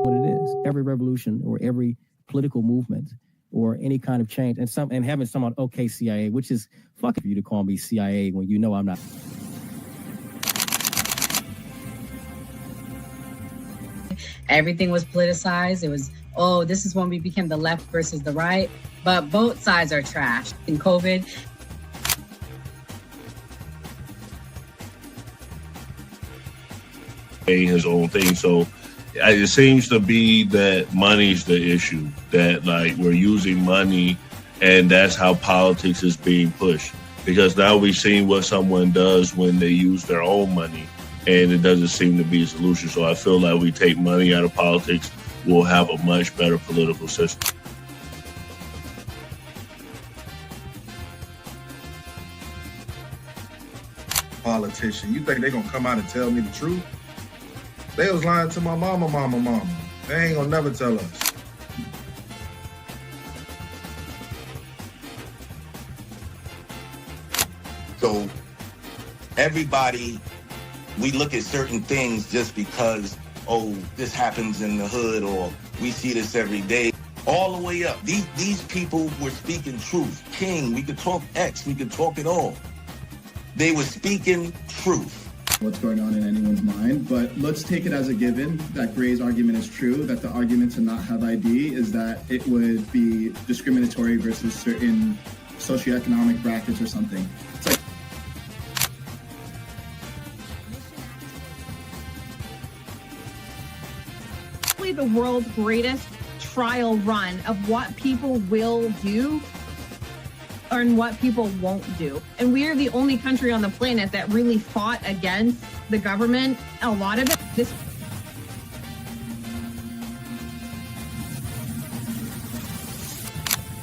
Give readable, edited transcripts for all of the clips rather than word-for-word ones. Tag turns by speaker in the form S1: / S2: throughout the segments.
S1: what it is. Every revolution or every political movement or any kind of change, and having someone, okay, CIA, which is fucking for you to call me CIA when you know I'm not.
S2: Everything was politicized. It was, oh, this is when we became the left versus the right. But both sides are trash. In COVID,
S3: his own thing. So it seems to be that money's the issue, that like we're using money and that's how politics is being pushed. Because now we've seen what someone does when they use their own money, and it doesn't seem to be a solution. So I feel like we take money out of politics, we'll have a much better political system.
S4: Politician, you think they're gonna come out and tell me the truth? They was lying to my mama. They ain't gonna never tell us.
S5: So everybody, we look at certain things just because, oh, this happens in the hood or we see this every day. All the way up. These people were speaking truth. King, we could talk X, we could talk it all. They were speaking truth.
S6: What's going on in anyone's mind, but let's take it as a given that Gray's argument is true, that the argument to not have ID is that it would be discriminatory versus certain socioeconomic brackets or something. It's like
S7: the world's greatest trial run of what people will do and what people won't do. And we are the only country on the planet that really fought against the government. A lot of it.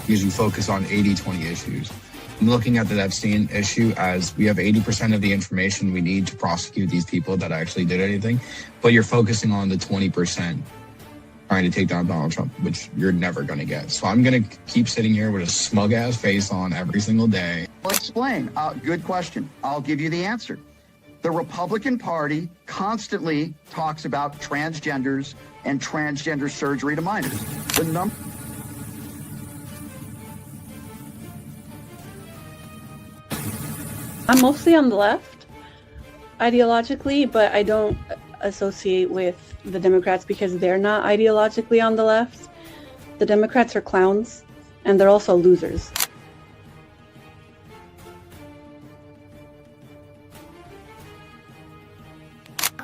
S8: Because you focus on 80-20 issues. I'm looking at the Epstein issue as we have 80% of the information we need to prosecute these people that actually did anything, but you're focusing on the 20% trying to take down Donald Trump, which you're never going to get. So I'm going to keep sitting here with a smug-ass face on every single day.
S9: I'll explain. Good question. I'll give you the answer. The Republican Party constantly talks about transgenders and transgender surgery to minors.
S10: I'm mostly on the left ideologically, but I don't associate with the Democrats because they're not ideologically on the left. The Democrats are clowns, and they're also losers.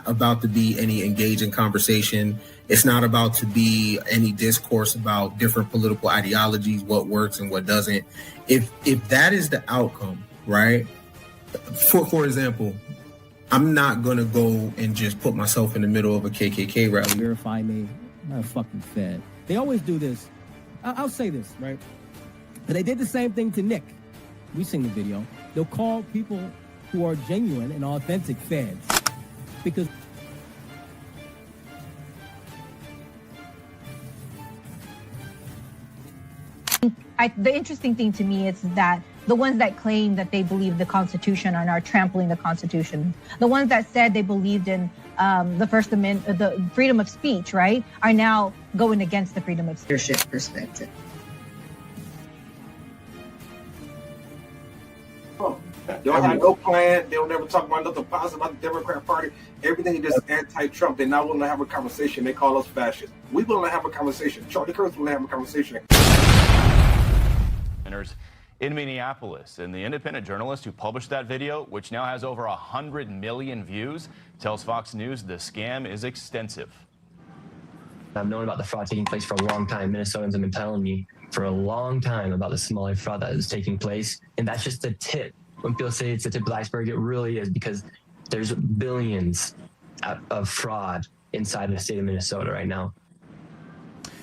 S11: About to be any engaging conversation. It's not about to be any discourse about different political ideologies, what works and what doesn't. If that is the outcome, right? For example, I'm not going to go and just put myself in the middle of a KKK rally.
S1: Verify me. I'm not fucking fed. They always do this. I'll say this, right? But they did the same thing to Nick. We've seen the video. They'll call people who are genuine and authentic feds. Because
S12: the interesting thing to me is that the ones that claim that they believe the Constitution are now trampling the Constitution. The ones that said they believed in the First Amendment, the freedom of speech, right, are now going against the freedom of
S2: leadership perspective.
S13: They don't have no plan. They don't ever talk about nothing positive about the Democrat Party. Everything is just anti-Trump. They're not willing to have a conversation. They call us fascists. We willing to have a conversation. Charlie Kirk's willing to have a conversation.
S14: In Minneapolis, and the independent journalist who published that video, which now has over 100 million views, tells Fox News the scam is extensive.
S15: I've known about the fraud taking place for a long time. Minnesotans have been telling me for a long time about the Somali fraud that is taking place, and that's just the tip. When people say it's the tip of the iceberg, it really is, because there's billions of fraud inside the state of Minnesota right now.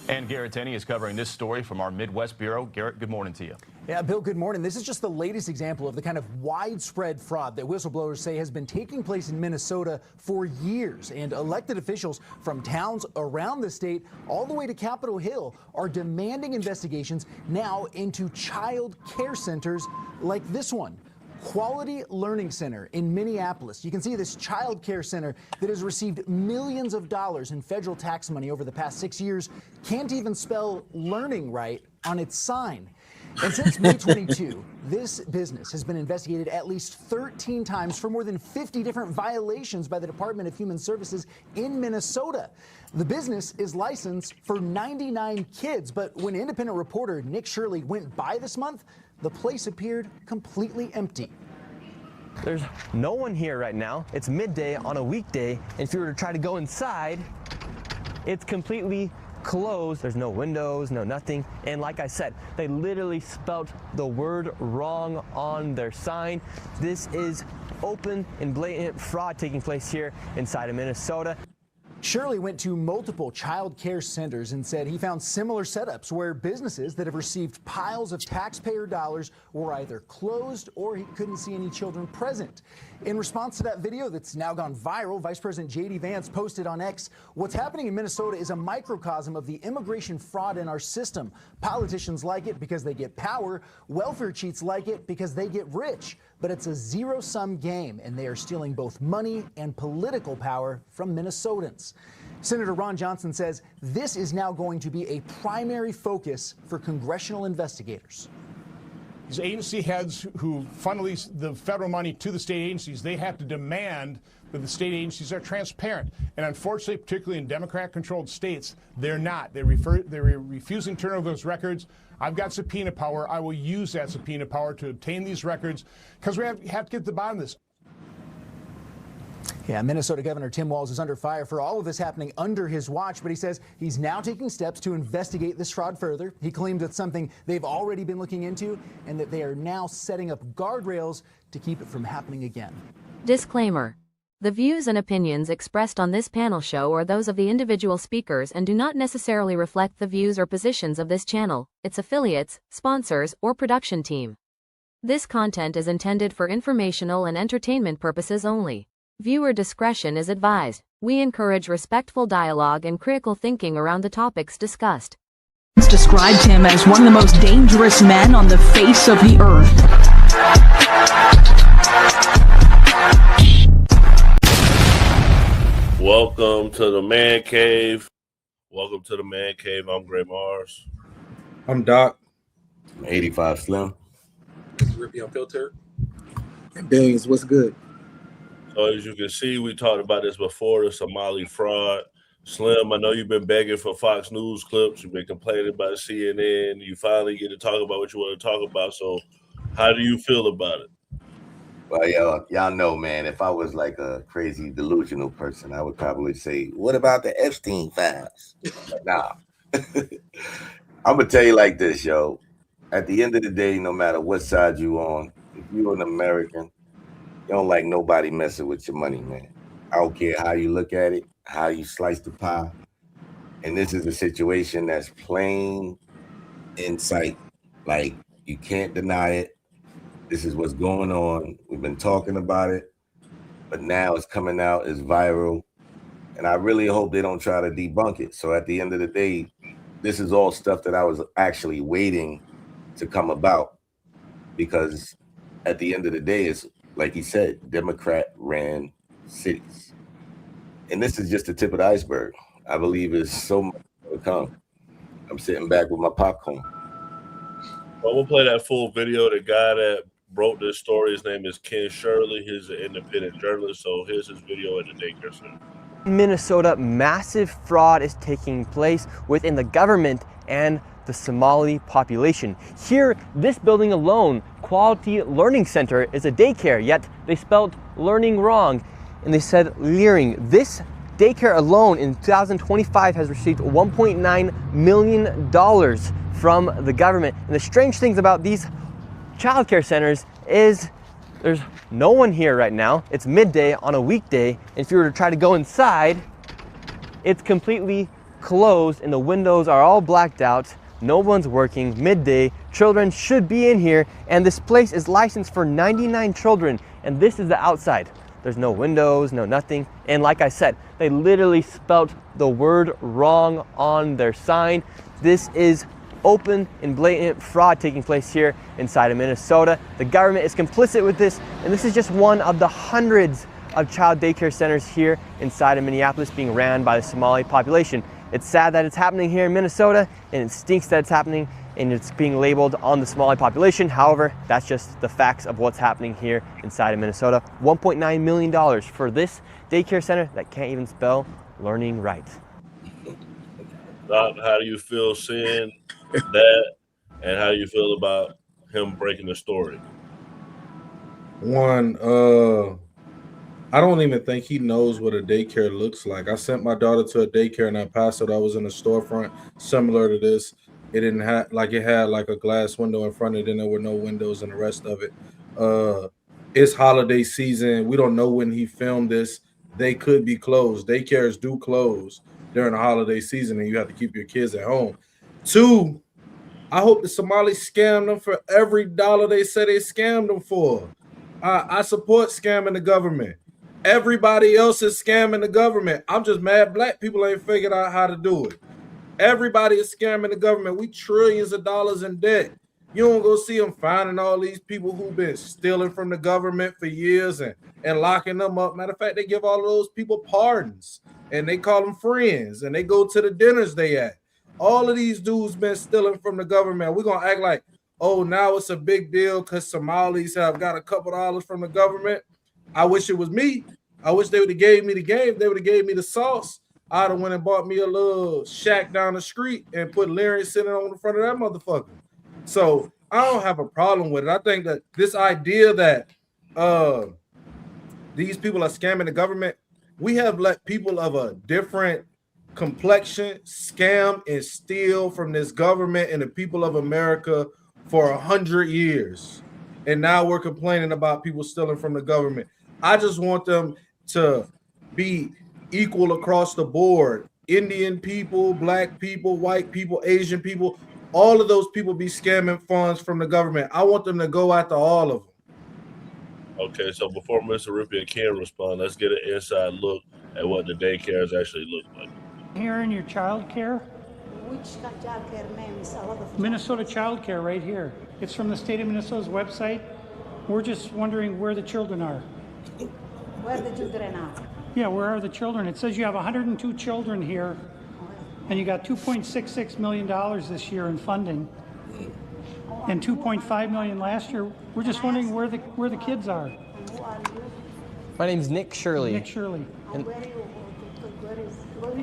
S14: And Garrett Tenney is covering this story from our Midwest Bureau. Garrett, good morning to you.
S16: Yeah, Bill, good morning. This is just the latest example of the kind of widespread fraud that whistleblowers say has been taking place in Minnesota for years. And elected officials from towns around the state all the way to Capitol Hill are demanding investigations now into child care centers like this one. Quality Learning Center in Minneapolis. You can see this child care center that has received millions of dollars in federal tax money over the past 6 years can't even spell learning right on its sign. And since May 22, this business has been investigated at least 13 times for more than 50 different violations by the Department of Human Services in Minnesota. The business is licensed for 99 kids, but when independent reporter Nick Shirley went by this month, the place appeared completely empty.
S17: There's no one here right now. It's midday on a weekday, and if you were to try to go inside, it's completely closed. There's no windows, no nothing. And like I said, they literally spelled the word wrong on their sign. This is open and blatant fraud taking place here inside of Minnesota.
S16: Shirley went to multiple child care centers and said he found similar setups where businesses that have received piles of taxpayer dollars were either closed or he couldn't see any children present. In response to that video that's now gone viral, Vice President J.D. Vance posted on X, "What's happening in Minnesota is a microcosm of the immigration fraud in our system. Politicians like it because they get power. Welfare cheats like it because they get rich. But it's a zero-sum game, and they are stealing both money and political power from Minnesotans." Senator Ron Johnson says this is now going to be a primary focus for congressional investigators.
S18: These agency heads who funnel the federal money to the state agencies, they have to demand that the state agencies are transparent. And unfortunately, particularly in Democrat-controlled states, they're not. They're refusing to turn over those records. I've got subpoena power. I will use that subpoena power to obtain these records because we have to get to the bottom of this.
S16: Yeah, Minnesota Governor Tim Walz is under fire for all of this happening under his watch, but he says he's now taking steps to investigate this fraud further. He claims it's something they've already been looking into and that they are now setting up guardrails to keep it from happening again.
S19: Disclaimer. The views and opinions expressed on this panel show are those of the individual speakers and do not necessarily reflect the views or positions of this channel, its affiliates, sponsors, or production team. This content is intended for informational and entertainment purposes only. Viewer discretion is advised. We encourage respectful dialogue and critical thinking around the topics discussed.
S20: Described him as one of the most dangerous men on the face of the earth.
S3: Welcome to the Man Cave. Welcome to the Man Cave. I'm Gray Mars.
S4: I'm Doc.
S21: I'm 85 Slim.
S22: Rippy Unfiltered.
S23: And Billions, what's good?
S3: So as you can see, we talked about this before, the Somali fraud. Slim, I know you've been begging for Fox News clips. You've been complaining about CNN. You finally get to talk about what you want to talk about. So how do you feel about it?
S21: Well, y'all know, man, if I was like a crazy delusional person, I would probably say, what about the Epstein files? But nah. I'm going to tell you like this, yo. At the end of the day, no matter what side you on, if you're an American, you don't like nobody messing with your money, man. I don't care how you look at it, how you slice the pie. And this is a situation that's plain in sight. Like, you can't deny it. This is what's going on. We've been talking about it, but now it's coming out, it's viral. And I really hope they don't try to debunk it. So at the end of the day, this is all stuff that I was actually waiting to come about, because at the end of the day, it's like he said, Democrat-ran cities. And this is just the tip of the iceberg. I believe there's so much to come. I'm sitting back with my popcorn.
S3: Well, we'll play that full video. The guy that wrote this story, his name is Nick Shirley. He's an independent journalist. So here's his video at the daycare center.
S17: Minnesota, massive fraud is taking place within the government and the Somali population. Here, this building alone, Quality Learning Center, is a daycare, yet they spelled learning wrong, and they said leering. This daycare alone in 2025 has received $1.9 million from the government. And the strange things about these childcare centers is there's no one here right now. It's midday on a weekday, and if you were to try to go inside, it's completely closed and the windows are all blacked out. No one's working, midday, children should be in here, and this place is licensed for 99 children, and this is the outside. There's no windows, no nothing, and like I said, they literally spelt the word wrong on their sign. This is open and blatant fraud taking place here inside of Minnesota. The government is complicit with this, and this is just one of the hundreds of child daycare centers here inside of Minneapolis being ran by the Somali population. It's sad that it's happening here in Minnesota, and it stinks that it's happening and it's being labeled on the Somali population. However, that's just the facts of what's happening here inside of Minnesota. $1.9 million for this daycare center that can't even spell learning right.
S3: How do you feel seeing that, and how do you feel about him breaking the story?
S4: One, I don't even think he knows what a daycare looks like. I sent my daughter to a daycare in El Paso that was in a storefront similar to this. It didn't have it had like a glass window in front of it, and there were no windows in the rest of it. It's holiday season. We don't know when he filmed this. They could be closed. Daycares do close during the holiday season, and you have to keep your kids at home. Two, I hope the Somalis scam them for every dollar they say they scammed them for. I support scamming the government. Everybody else is scamming the government. I'm just mad black people ain't figured out how to do it. Everybody is scamming the government. We trillions of dollars in debt. You don't go see them finding all these people who've been stealing from the government for years and locking them up. Matter of fact, they give all of those people pardons and they call them friends and they go to the dinners they at. All of these dudes been stealing from the government. We're going to act like, oh, now it's a big deal because Somalis have got a couple dollars from the government. I wish it was me. I wish they would have gave me the game. They would have gave me the sauce. I'd have went and bought me a little shack down the street and put Larry sitting on the front of that motherfucker. So I don't have a problem with it. I think that this idea that these people are scamming the government, we have let people of a different complexion scam and steal from this government and the people of America for 100 years. And now we're complaining about people stealing from the government. I just want them to be equal across the board. Indian people, black people, white people, Asian people, all of those people be scamming funds from the government. I want them to go after all of them.
S3: Okay, so before Mr. Ripia can respond, let's get an inside look at what the daycares actually look like.
S5: Here in your child care?
S6: Which child care name is a lot of
S5: Minnesota Child Care right here. It's from the state of Minnesota's website. We're just wondering where the children are.
S6: Where the children are?
S5: Yeah, where are the children? It says you have 102 children here, and you got $2.66 million this year in funding, and $2.5 million last year. We're just wondering where the kids are.
S17: My name's Nick Shirley.
S5: Nick Shirley.
S17: And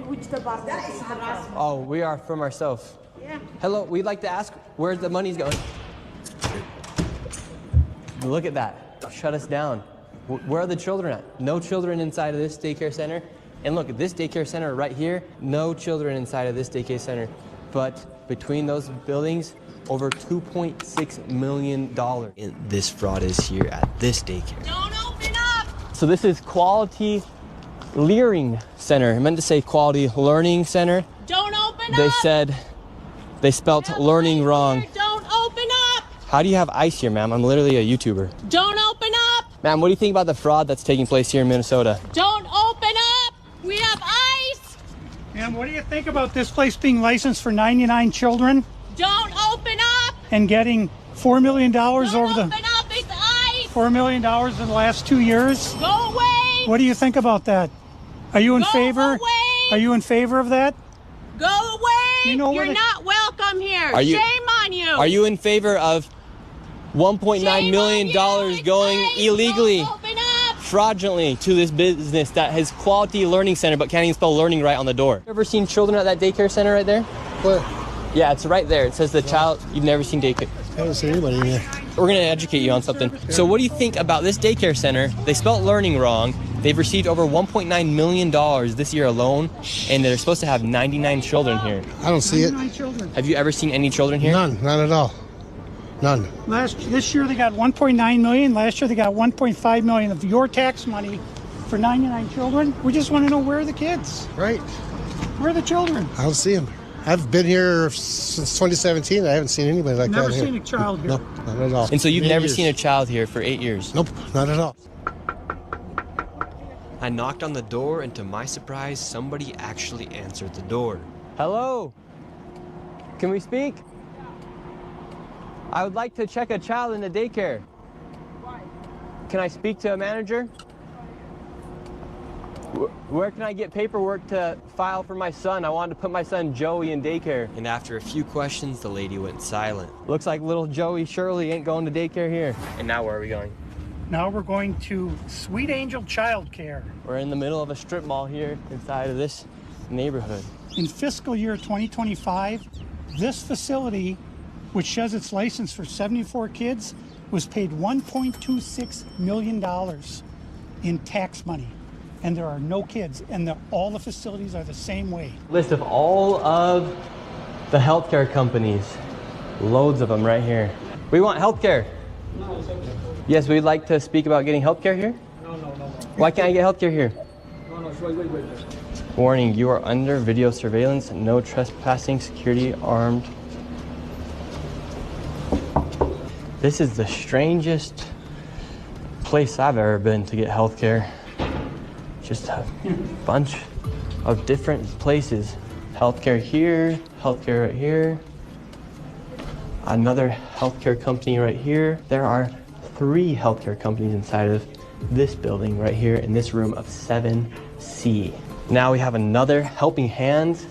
S6: Which department?
S17: oh, we are from ourselves.
S6: Yeah.
S17: Hello, we'd like to ask where the money's going. Look at that. Shut us down. Where are the children at? No children inside of this daycare center. And look at this daycare center right here. No children inside of this daycare center. But between those buildings, over $2.6 million in this fraud is here at this daycare.
S6: Don't open up!
S17: So this is Quality Learning Center. I meant to say Quality Learning Center.
S6: Don't open
S17: They
S6: up!
S17: said they spelt learning wrong.
S6: Don't open up!
S17: How do you have ice here, ma'am? I'm literally a YouTuber.
S6: Don't open up!
S17: Ma'am, what do you think about the fraud that's taking place here in Minnesota?
S6: Don't open up! We have ice!
S5: And what do you think about this place being licensed for 99 children
S6: Don't open up!
S5: and getting $4 million over
S6: Open
S5: the
S6: up! It's ice!
S5: $4 million in the last 2 years?
S6: Go away!
S5: What do you think about that? Are you in
S6: Go
S5: favor?
S6: away!
S5: Are you in favor of that?
S6: Go away!
S5: You know
S6: You're
S5: what
S6: not welcome here.
S17: Are you-
S6: Shame on you!
S17: Are you in favor of $1.9 million going illegally, fraudulently to this business that has Quality Learning Center but can't even spell learning right on the door? You ever seen children at that daycare center right there?
S7: Where?
S17: Yeah, it's right there. It says the child. You've never seen daycare.
S7: I haven't seen anybody in here.
S17: We're going to educate you on something. So what do you think about this daycare center? They spelled learning wrong. They've received over $1.9 million this year alone, and they're supposed to have 99 children here.
S7: I don't see it.
S5: 99 children.
S17: Have you ever seen any children here?
S7: None at all. None.
S5: This year they got 1.9 million. Last year they got 1.5 million of your tax money for 99 children. We just want to know where are the kids.
S7: Right.
S5: Where are the children?
S7: I don't see them. I've been here since 2017. I haven't seen anybody like
S5: Never
S7: that here.
S5: seen a child here.
S7: No, not at all.
S17: And so you've
S7: 8
S17: never
S7: years.
S17: seen a child here for 8 years?
S7: Nope, not at all.
S17: I knocked on the door, and to my surprise, somebody actually answered the door. Hello? Can we speak? I would like to check a child in the daycare.
S8: Why?
S17: Can I speak to a manager? Where can I get paperwork to file for my son? I wanted to put my son Joey in daycare.
S9: And after a few questions, the lady went silent.
S17: Looks like little Joey Shirley ain't going to daycare here. And now where are we going?
S5: Now we're going to Sweet Angel Childcare.
S17: We're in the middle of a strip mall here inside of this neighborhood.
S5: In fiscal year 2025, this facility, which has its license for 74 kids, was paid $1.26 million in tax money. And there are no kids, and all the facilities are the same way.
S17: List of all of the healthcare companies. Loads of them right here. We want healthcare.
S8: No, it's okay.
S17: Yes, we'd like to speak about getting healthcare here.
S8: No.
S17: Why can't I get healthcare here?
S8: No, wait.
S17: Warning, you are under video surveillance. No trespassing, security armed. This is the strangest place I've ever been to get healthcare. Just a bunch of different places. Healthcare here, healthcare right here. Another healthcare company right here. There are 3 healthcare companies inside of this building right here in this room of 7C. Now we have another Helping Hands,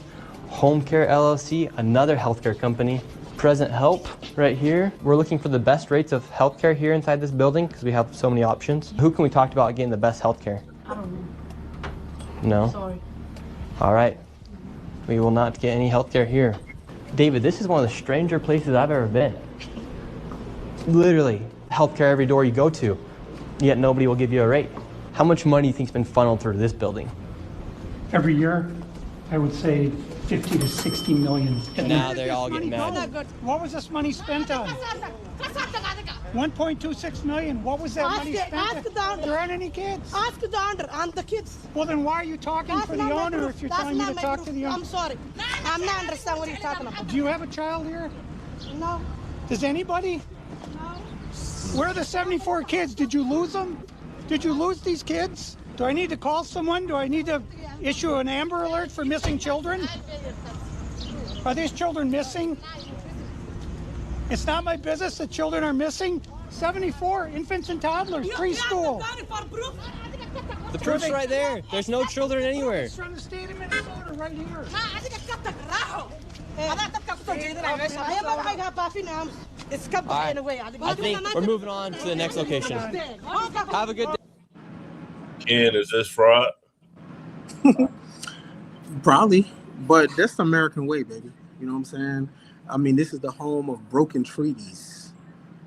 S17: Home Care LLC, another healthcare company. Present Help right here. We're looking for the best rates of healthcare here inside this building because we have so many options. Who can we talk about getting the best healthcare?
S8: I don't know.
S17: No?
S8: Sorry.
S17: All right. We will not get any healthcare here. David, this is one of the stranger places I've ever been. Literally, healthcare every door you go to, yet nobody will give you a rate. How much money do you think's been funneled through this building?
S5: Every year, I would say 50 to 60 million.
S17: And now they're all getting mad.
S5: What was this money spent on? 1.26 million. What was that money spent on? There aren't any kids.
S8: Ask the owner and the kids.
S5: Well, then why are you talking for the owner if you're telling me to talk to the owner?
S8: I'm sorry. I'm not understand what you're talking about.
S5: Do you have a child here?
S8: No.
S5: Does anybody?
S8: No.
S5: Where are the 74 kids? Did you lose them? Did you lose these kids? Do I need to call someone? Do I need to issue an Amber Alert for missing children? Are these children missing? It's not my business that children are missing. 74 infants and toddlers, preschool.
S17: The proof's right there. There's no children anywhere.
S5: It's from the state of Minnesota right here.
S17: I think we're moving on to the next location. Have a good day.
S3: Ken, is this fraud?
S23: Probably, but that's the American way, baby. You know what I'm saying? I mean, this is the home of broken treaties.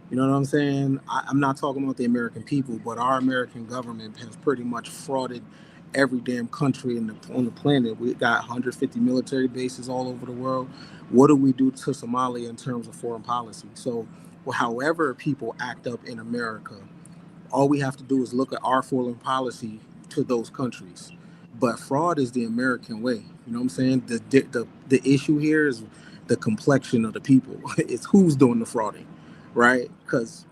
S23: You know what I'm saying? I'm not talking about the American people, but our American government has pretty much frauded every damn country on the planet. We got 150 military bases all over the world. What do we do to Somalia in terms of foreign policy? So, however people act up in America, all we have to do is look at our foreign policy to those countries. But fraud is the American way. You know what I'm saying? The issue here is the complexion of the people. It's who's doing the frauding, right? Because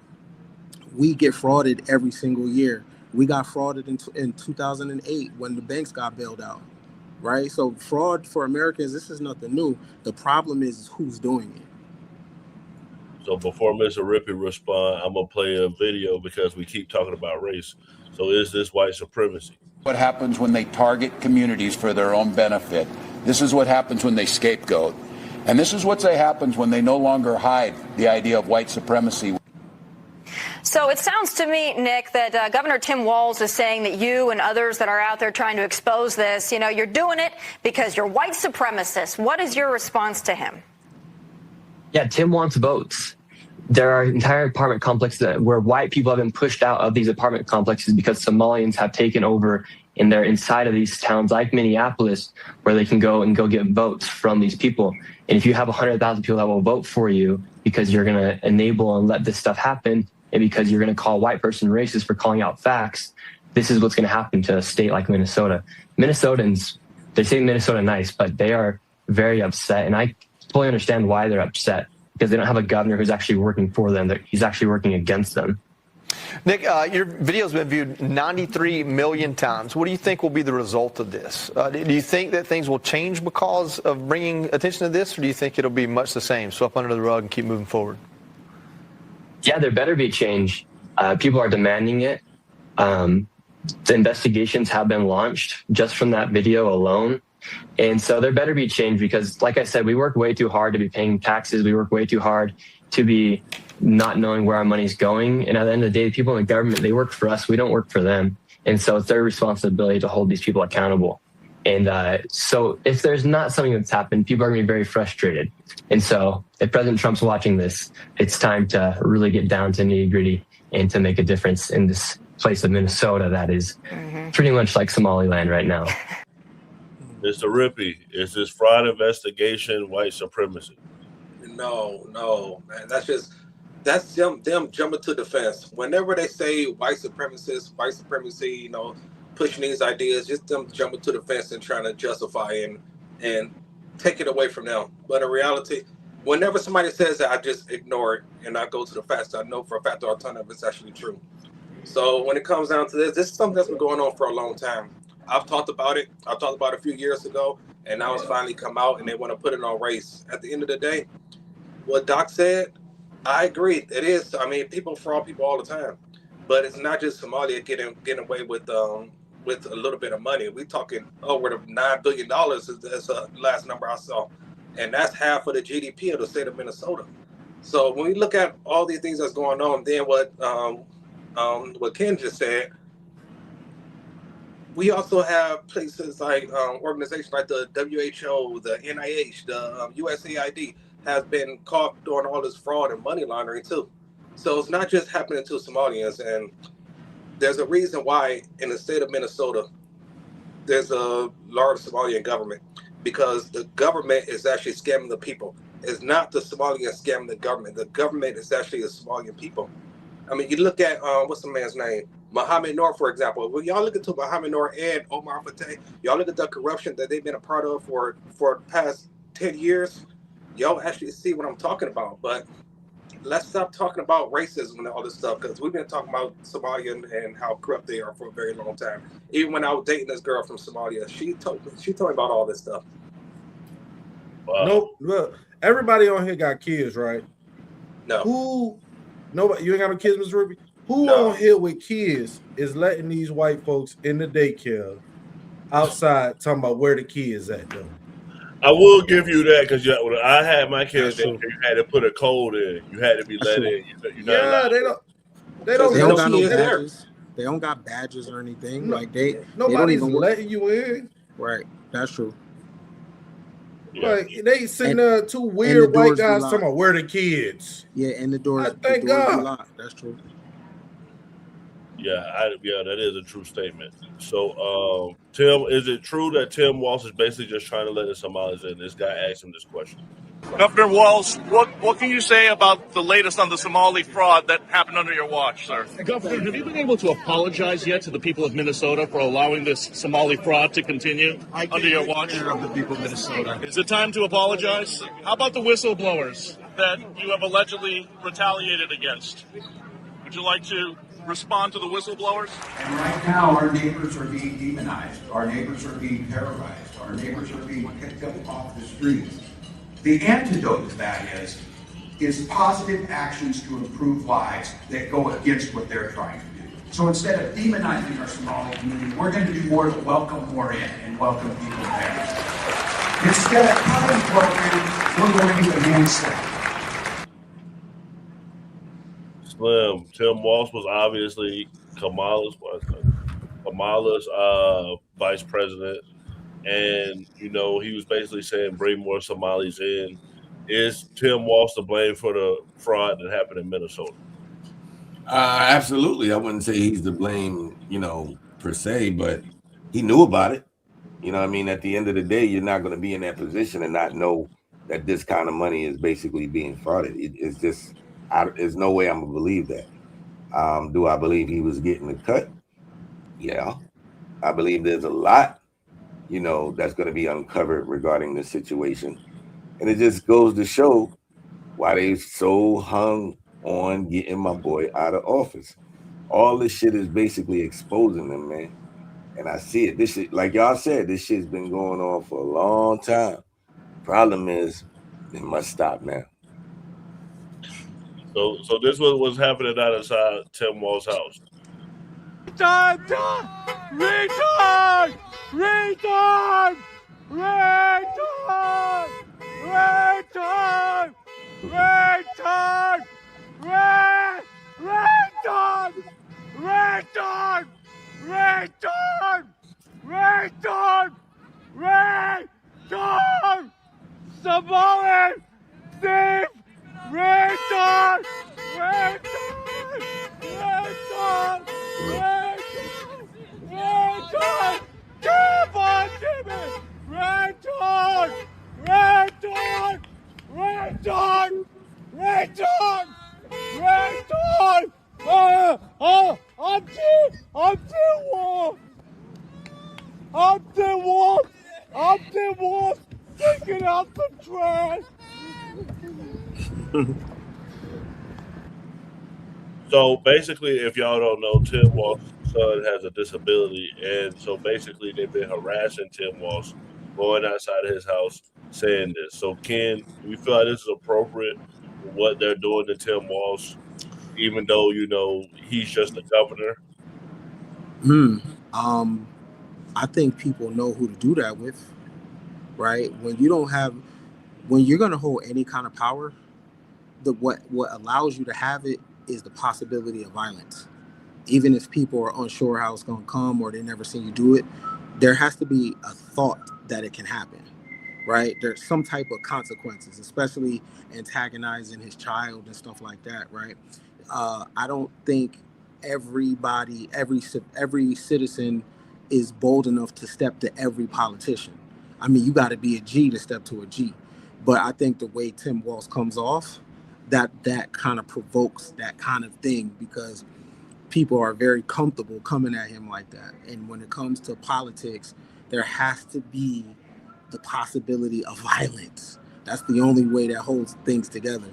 S23: we get frauded every single year. We got frauded in 2008 when the banks got bailed out, right? So fraud for Americans, this is nothing new. The problem is who's doing it.
S3: So before Mr. Rippey respond, I'm going to play a video because we keep talking about race. So is this white supremacy?
S10: What happens when they target communities for their own benefit? This is what happens when they scapegoat. And this is what happens when they no longer hide the idea of white supremacy.
S24: So it sounds to me, Nick, that Governor Tim Walz is saying that you and others that are out there trying to expose this, you're doing it because you're white supremacists. What is your response to him?
S15: Yeah, Tim wants votes. There are entire apartment complexes where white people have been pushed out of these apartment complexes because Somalians have taken over and they're inside of these towns like Minneapolis where they can go get votes from these people. And if you have 100,000 people that will vote for you because you're going to enable and let this stuff happen and because you're going to call a white person racist for calling out facts, this is what's going to happen to a state like Minnesota. Minnesotans, they say Minnesota nice, but they are very upset. And I totally understand why they're upset. Because they don't have a governor who's actually working for them. He's actually working against them.
S25: Nick, your video's been viewed 93 million times. What do you think will be the result of this? Do you think that things will change because of bringing attention to this, or do you think it'll be much the same, swept under the rug and keep moving forward?
S15: Yeah, there better be change. People are demanding it. The investigations have been launched just from that video alone. And so there better be change because, like I said, we work way too hard to be paying taxes. We work way too hard to be not knowing where our money's going. And at the end of the day, the people in the government, they work for us. We don't work for them. And so it's their responsibility to hold these people accountable. And so if there's not something that's happened, people are going to be very frustrated. And so if President Trump's watching this, it's time to really get down to nitty gritty and to make a difference in this place of Minnesota that is pretty much like Somaliland right now.
S3: Mr. Rippey, is this fraud investigation white supremacy?
S22: No, man. That's them jumping to defense. Whenever they say white supremacy, pushing these ideas, just them jumping to the fence and trying to justify and take it away from them. But in reality, whenever somebody says that, I just ignore it and I go to the facts. I know for a fact or alternative it's actually true. So when it comes down to this is something that's been going on for a long time. I've talked about it. I talked about it a few years ago, and now it's finally come out, and they want to put it on race. At the end of the day, what Doc said, I agree. It is. I mean, people fraud people all the time, but it's not just Somalia getting away with a little bit of money. We're talking over $9 billion is the last number I saw, and that's half of the GDP of the state of Minnesota. So when we look at all these things that's going on, then what Ken just said, we also have places like organizations like the WHO, the NIH, the USAID has been caught doing all this fraud and money laundering too. So it's not just happening to Somalians, and there's a reason why in the state of Minnesota there's a large Somalian government, because the government is actually scamming the people. It's not the Somalians scamming the government. The government is actually the Somalian people. I mean, you look at what's the man's name? Mohammed Noor, for example. When y'all look into Mohammed Noor and Omar Fateh, y'all look at the corruption that they've been a part of for the past 10 years, y'all actually see what I'm talking about. But let's stop talking about racism and all this stuff, because we've been talking about Somalia and how corrupt they are for a very long time. Even when I was dating this girl from Somalia, she told me about all this stuff.
S3: Wow.
S4: Nope. Look, everybody on here got kids, right?
S22: No.
S4: Nobody. You ain't got no kids, Mr. Ruby? Who on here with kids is letting these white folks in the daycare outside talking about where the kids at, though?
S3: I will give you that, because when I had my kids, you had to put a code in. You had to be let in.
S4: They don't
S23: got no badges. They don't got badges or anything.
S4: No,
S23: like they
S4: nobody's
S23: don't even
S4: letting you in.
S23: Right. That's true.
S4: Like they sitting there, two weird white guys talking about where the kids.
S23: Yeah, and the doors.
S4: Thank God.
S23: Locked. That's true.
S3: Yeah, that is a true statement. So, Tim, is it true that Tim Walz is basically just trying to let the Somalis in? This guy asked him this question.
S1: Governor Walz, what can you say about the latest on the Somali fraud that happened under your watch, sir?
S2: Governor, have you been able to apologize yet to the people of Minnesota for allowing this Somali fraud to continue under your watch?
S1: Of the people of Minnesota.
S2: Is it time to apologize? How about the whistleblowers that you have allegedly retaliated against? Would you like to respond to the whistleblowers?
S11: And right now, our neighbors are being demonized. Our neighbors are being terrorized. Our neighbors are being picked up off the streets. The antidote to that is positive actions to improve lives that go against what they're trying to do. So instead of demonizing our Somali community, we're going to do more to welcome more in and welcome people there. Instead of cutting programs, we're going to enhance them.
S3: Slim, Tim Walz was obviously Kamala's vice president, and he was basically saying bring more Somalis in. Is Tim Walz to blame for the fraud that happened in Minnesota?
S21: Absolutely. I wouldn't say he's to blame, per se, but he knew about it. I mean, at the end of the day, you're not going to be in that position and not know that this kind of money is basically being frauded. It's just, there's no way I'm going to believe that. Do I believe he was getting a cut? Yeah. I believe there's a lot, that's going to be uncovered regarding the situation. And it just goes to show why they so hung on getting my boy out of office. All this shit is basically exposing them, man. And I see it. This shit, like y'all said, this shit's been going on for a long time. Problem is, it must stop now.
S3: So this was what's happening outside Tim Walz's house.
S2: Retard! Retard! Retard! Retard! Retard! Retard! Retard! Retard! Retard! Retard! Retard! Somali! Thief! Retard! Retard! Retard! Retard! Keep on giving! Retard! Retard! Retard! Retard! Retard! I'm Tim Wolf! I'm Tim Wolf! I'm Tim Wolf! Taking out some trash!
S3: So basically, if y'all don't know, Tim Walz's son has a disability, and so basically they've been harassing Tim Walz, going outside of his house, saying this. So Ken, we feel like this is appropriate for what they're doing to Tim Walz, even though he's just the governor.
S23: I think people know who to do that with, right? When you're going to hold any kind of power, what allows you to have it is the possibility of violence. Even if people are unsure how it's going to come or they never seen you do it, there has to be a thought that it can happen, right? There's some type of consequences, especially antagonizing his child and stuff like that, right? I don't think every citizen is bold enough to step to every politician. I mean, you got to be a G to step to a G. But I think the way Tim Walz comes off, that kind of provokes that kind of thing, because people are very comfortable coming at him like that. And when it comes to politics, there has to be the possibility of violence. That's the only way that holds things together.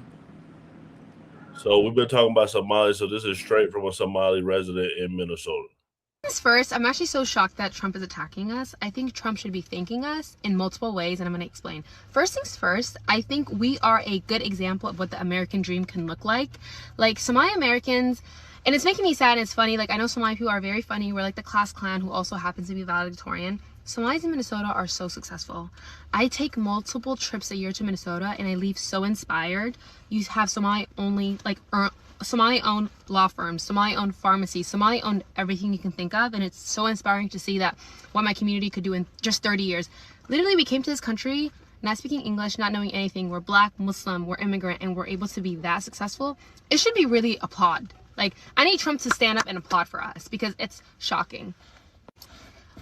S3: So we've been talking about Somali, so this is straight from a Somali resident in Minnesota.
S12: First, I'm actually so shocked that Trump is attacking us. I think Trump should be thanking us in multiple ways, and I'm going to explain. First things first, I think we are a good example of what the American dream can look like. Like Somali Americans, and it's making me sad and it's funny. Like I know Somali people are very funny. We're like the class clan who also happens to be valedictorian. Somalis in Minnesota are so successful. I take multiple trips a year to Minnesota and I leave so inspired. You have Somali-owned law firms, Somali-owned pharmacies, Somali-owned everything you can think of, and it's so inspiring to see that what my community could do in just 30 years. Literally, we came to this country not speaking English, not knowing anything. We're Black, Muslim, we're immigrant, and we're able to be that successful. It should be really applauded. Like, I need Trump to stand up and applaud for us because it's shocking.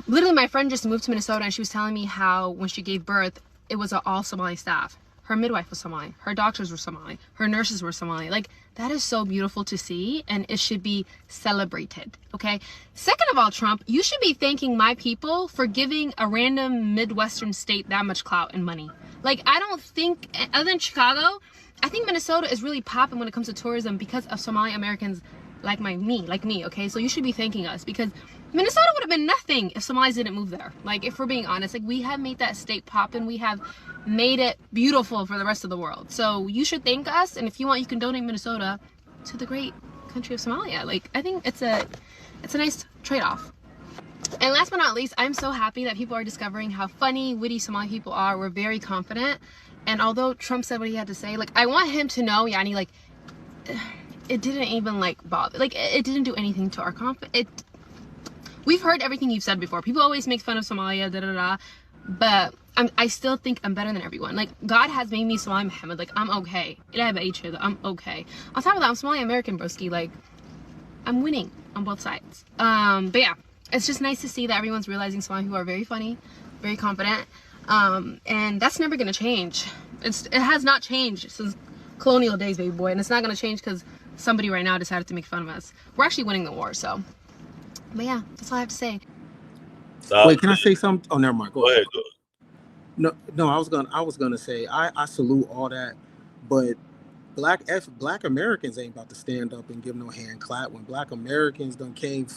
S12: Literally, my friend just moved to Minnesota and she was telling me how when she gave birth, it was an all Somali staff. Her midwife was Somali, her doctors were Somali, her nurses were Somali. Like, that is so beautiful to see, and it should be celebrated, okay? Second of all, Trump, you should be thanking my people for giving a random Midwestern state that much clout and money. Like, I don't think, other than Chicago, I think Minnesota is really popping when it comes to tourism because of Somali Americans like me, okay? So you should be thanking us because Minnesota would have been nothing if Somalis didn't move there. Like, if we're being honest, like, we have made that state pop and we have made it beautiful for the rest of the world. So you should thank us, and if you want, you can donate Minnesota to the great country of Somalia. Like, I think it's a nice trade-off. And last but not least, I'm so happy that people are discovering how funny, witty Somali people are. We're very confident. And although Trump said what he had to say, like, I want him to know, Yani, like, it didn't even, like, bother. Like, it didn't do anything to our confidence. We've heard everything you've said before. People always make fun of Somalia, da-da-da. But I still think I'm better than everyone. Like, God has made me Somali Muhammad. Like, I'm okay. I'm okay. On top of that, I'm Somali American, broski. Like, I'm winning on both sides. But yeah, it's just nice to see that everyone's realizing Somali people are very funny, very confident. And that's never gonna change. It has not changed since colonial days, baby boy. And it's not gonna change because somebody right now decided to make fun of us. We're actually winning the war, so. But yeah, that's all I have to say.
S23: Wait, can I say something? Oh, never mind.
S3: Go ahead.
S23: No, I was gonna say I salute all that, but Black Americans ain't about to stand up and give no hand clap when Black Americans done came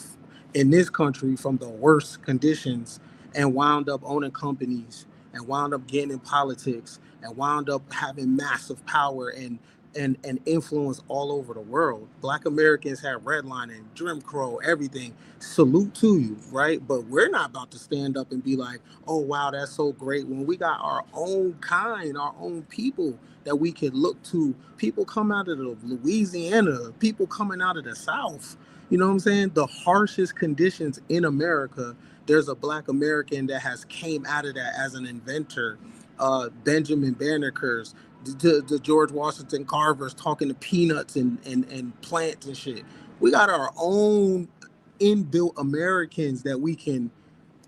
S23: in this country from the worst conditions and wound up owning companies and wound up getting in politics and wound up having massive power and and influence all over the world. Black Americans have redlining, Jim Crow, everything. Salute to you, right? But we're not about to stand up and be like, oh, wow, that's so great, when we got our own kind, our own people that we could look to. People come out of the Louisiana, people coming out of the South. You know what I'm saying? The harshest conditions in America, there's a Black American that has came out of that as an inventor. Benjamin Banneker's, the George Washington Carvers talking to peanuts and plants and shit. We got our own inbuilt Americans that we can,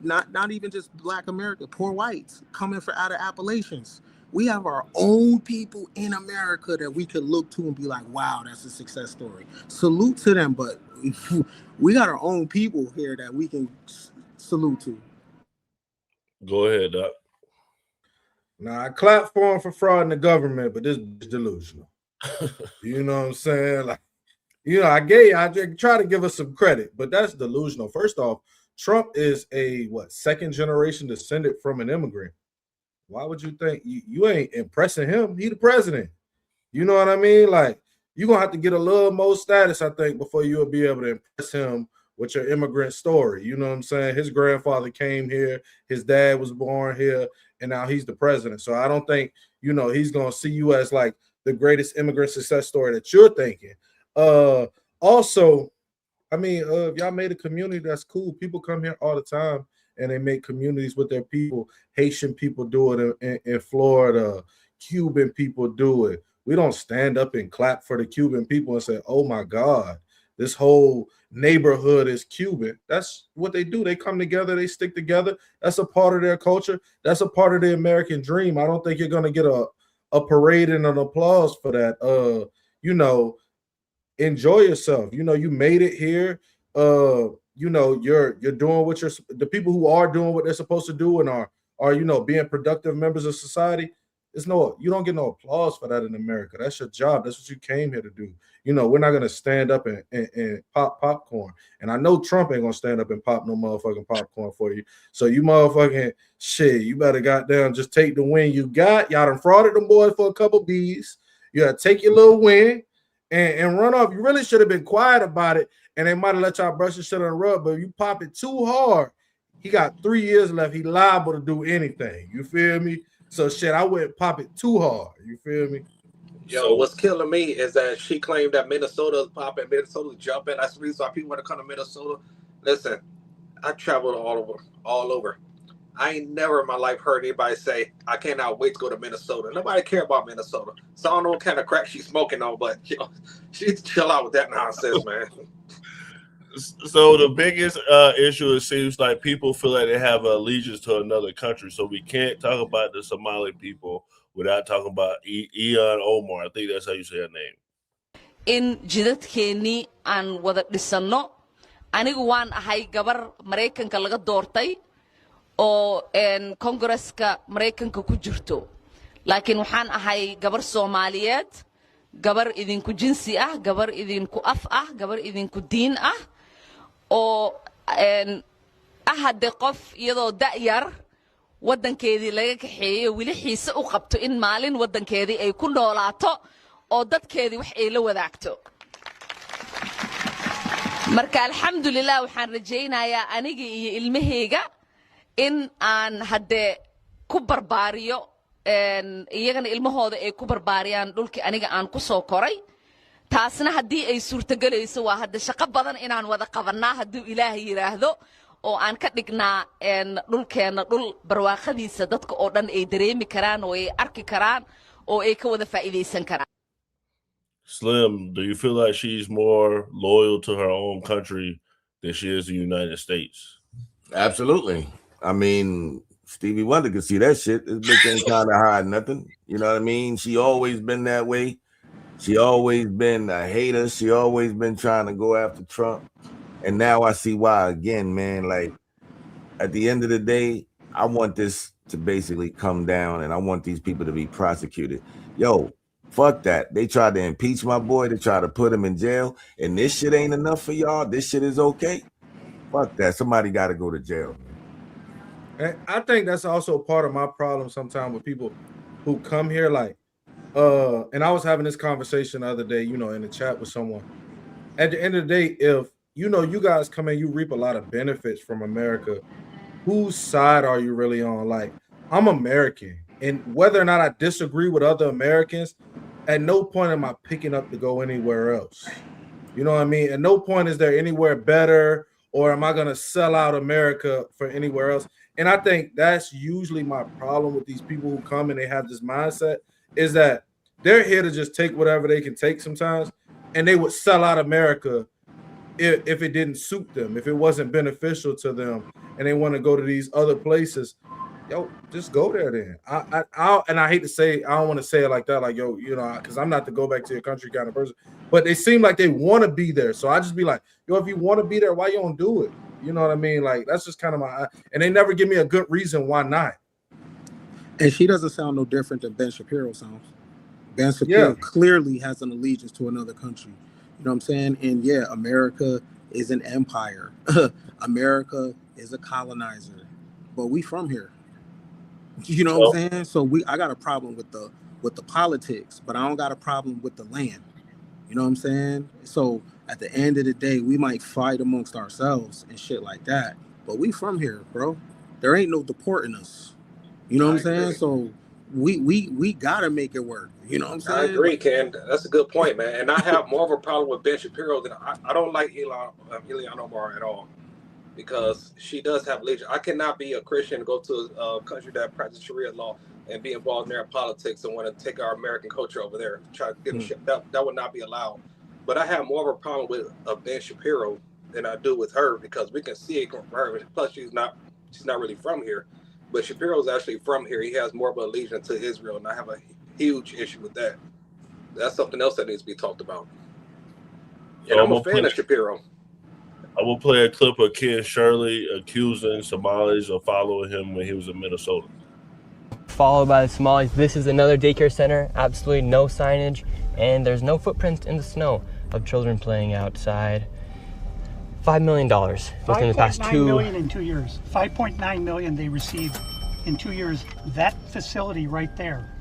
S23: not even just Black America, poor whites coming for out of Appalachians. We have our own people in America that we could look to and be like, wow, that's a success story. Salute to them, but we got our own people here that we can salute to.
S3: Go ahead, Doc.
S4: Now, I clap for him for fraud in the government, but this is delusional. You know what I'm saying? Like, I try to give us some credit, but that's delusional. First off, Trump is a second generation descendant from an immigrant. Why would you think you ain't impressing him? He the president. You know what I mean? Like, you're gonna have to get a little more status, I think, before you'll be able to impress him with your immigrant story. You know what I'm saying? His grandfather came here, his dad was born here, and now he's the president. So I don't think, he's gonna see you as like the greatest immigrant success story that you're thinking. Also, I mean, if y'all made a community, that's cool. People come here all the time and they make communities with their people. Haitian people do it in Florida. Cuban people do it. We don't stand up and clap for the Cuban people and say, oh my God, this whole neighborhood is Cuban. That's what they do. They come together, they stick together. That's a part of their culture. That's a part of the American dream. I don't think you're going to get a parade and an applause for that. Enjoy yourself. You made it here. You're doing what the people who are doing what they're supposed to do and are being productive members of society. You don't get no applause for that in America. That's your job. That's what you came here to do. We're not gonna stand up and pop popcorn. And I know Trump ain't gonna stand up and pop no motherfucking popcorn for you. So you motherfucking shit, you better goddamn just take the win you got. Y'all done frauded them boys for a couple B's. You gotta take your little win and run off. You really should have been quiet about it, and they might have let y'all brush your shit on the rug. But if you pop it too hard, he got 3 years left. He liable to do anything. You feel me? So shit, I wouldn't pop it too hard. You feel me?
S22: Yo, what's killing me is that she claimed that Minnesota's popping, Minnesota's jumping. That's the reason why people want to come to Minnesota. Listen, I traveled all over. I ain't never in my life heard anybody say, I cannot wait to go to Minnesota. Nobody care about Minnesota. So I don't know what kind of crack she's smoking on, but she needs to chill out with that nonsense, man.
S3: So the biggest issue, it seems like people feel like they have allegiance to another country. So we can't talk about the Somali people without talking about Ian Omar. I think that's how you say her name.
S13: In jidadkeennii aan wada dhisanno, anigu waan ahay gabar Maraykanka laga doortay oo Kongresska Maraykanka ku jirto. Laakiin waxaan ahay gabar Soomaaliyeed, gabar idinku jinsi ah, gabar idinku af ah, gabar idinku diin ah, oo hadde qof iyadoo da'yar waddankeedii laga kaxeeyo wili xiise u qabto in maalin waddankeedii ay ku noolaato oo dadkeedii wax ay la wadaagto. Marka alxamdulilah waxaan rajaynayaa aniga iyo ilmahayga in aan hadde ku barbaariyo iyagana ilmahooda ay ku barbaariyaan dhulkii aniga aan ku soo koray. taasna haddii ay suurtagelayso waa hadda shaqo badan inaan wada qabanaa hadduu ilaahay yiraahdo oo aan ka dhignaa dhulkeena dhul barwaaqadiisa dadka oo dhan ay dareemi karaan oo ay arki karaan oo ay ka wada faa'iideysan karaan.
S3: Slim, do you feel like she's more loyal to her own country than she is the United States?
S21: Absolutely. I mean, Stevie Wonder could see that shit. This bitch ain't trying to hide nothing. You know what I mean? She always been that way. She always been a hater. She always been trying to go after Trump. And now I see why again, man. Like, at the end of the day, I want this to basically come down and I want these people to be prosecuted. Yo, fuck that. They tried to impeach my boy. They tried to put him in jail. And this shit ain't enough for y'all. This shit is okay. Fuck that. Somebody got to go to jail.
S4: And I think that's also part of my problem sometimes with people who come here. Like, And I was having this conversation the other day, you know, in the chat with someone. At the end of the day, if you know you guys come in, you reap a lot of benefits from America. Whose side are you really on? Like, I'm American, and whether or not I disagree with other Americans, at no point am I picking up to go anywhere else. You know what I mean? At no point is there anywhere better, or am I going to sell out America for anywhere else? And I think that's usually my problem with these people who come and they have this mindset is that they're here to just take whatever they can take sometimes, and they would sell out America if it didn't suit them, if it wasn't beneficial to them, and they want to go to these other places. Yo, just go there then. I hate to say, I don't want to say it like that, like, yo, you know, because I'm not the go back to your country kind of person, but they seem like they want to be there. So I just be like, yo, if you want to be there, why you don't do it? You know what I mean? Like, that's just kind of my, and they never give me a good reason why not.
S23: And she doesn't sound no different than Ben Shapiro sounds. Ben Shapiro clearly has an allegiance to another country. You know what I'm saying? And yeah, America is an empire. America is a colonizer, but we from here. You know what I'm saying? So I got a problem with the politics, but I don't got a problem with the land. You know what I'm saying? So at the end of the day, we might fight amongst ourselves and shit like that, but we from here, bro. There ain't no deporting us. You know what I'm saying? So we gotta make it work. You know what I'm saying?
S22: I agree, Ken. That's a good point, man. And I have more of a problem with Ben Shapiro than I don't like Ilhan Omar at all, because she does have allegiance. I cannot be a Christian and go to a country that practices Sharia law and be involved in their politics and want to take our American culture over there. Try to get shit. That would not be allowed. But I have more of a problem with Ben Shapiro than I do with her, because we can see it from her. Plus, she's not really from here. But Shapiro's actually from here. He has more of an allegiance to Israel, and I have a huge issue with that. That's something else that needs to be talked about. And I'm a fan of Shapiro.
S3: I will play a clip of Ken Shirley accusing Somalis of following him when he was in Minnesota.
S17: Followed by the Somalis. This is another daycare center. Absolutely no signage, and there's no footprints in the snow of children playing outside. $5 million within the past
S5: 5.9 million in 2 years. 5.9 million they received in 2 years. That facility right there.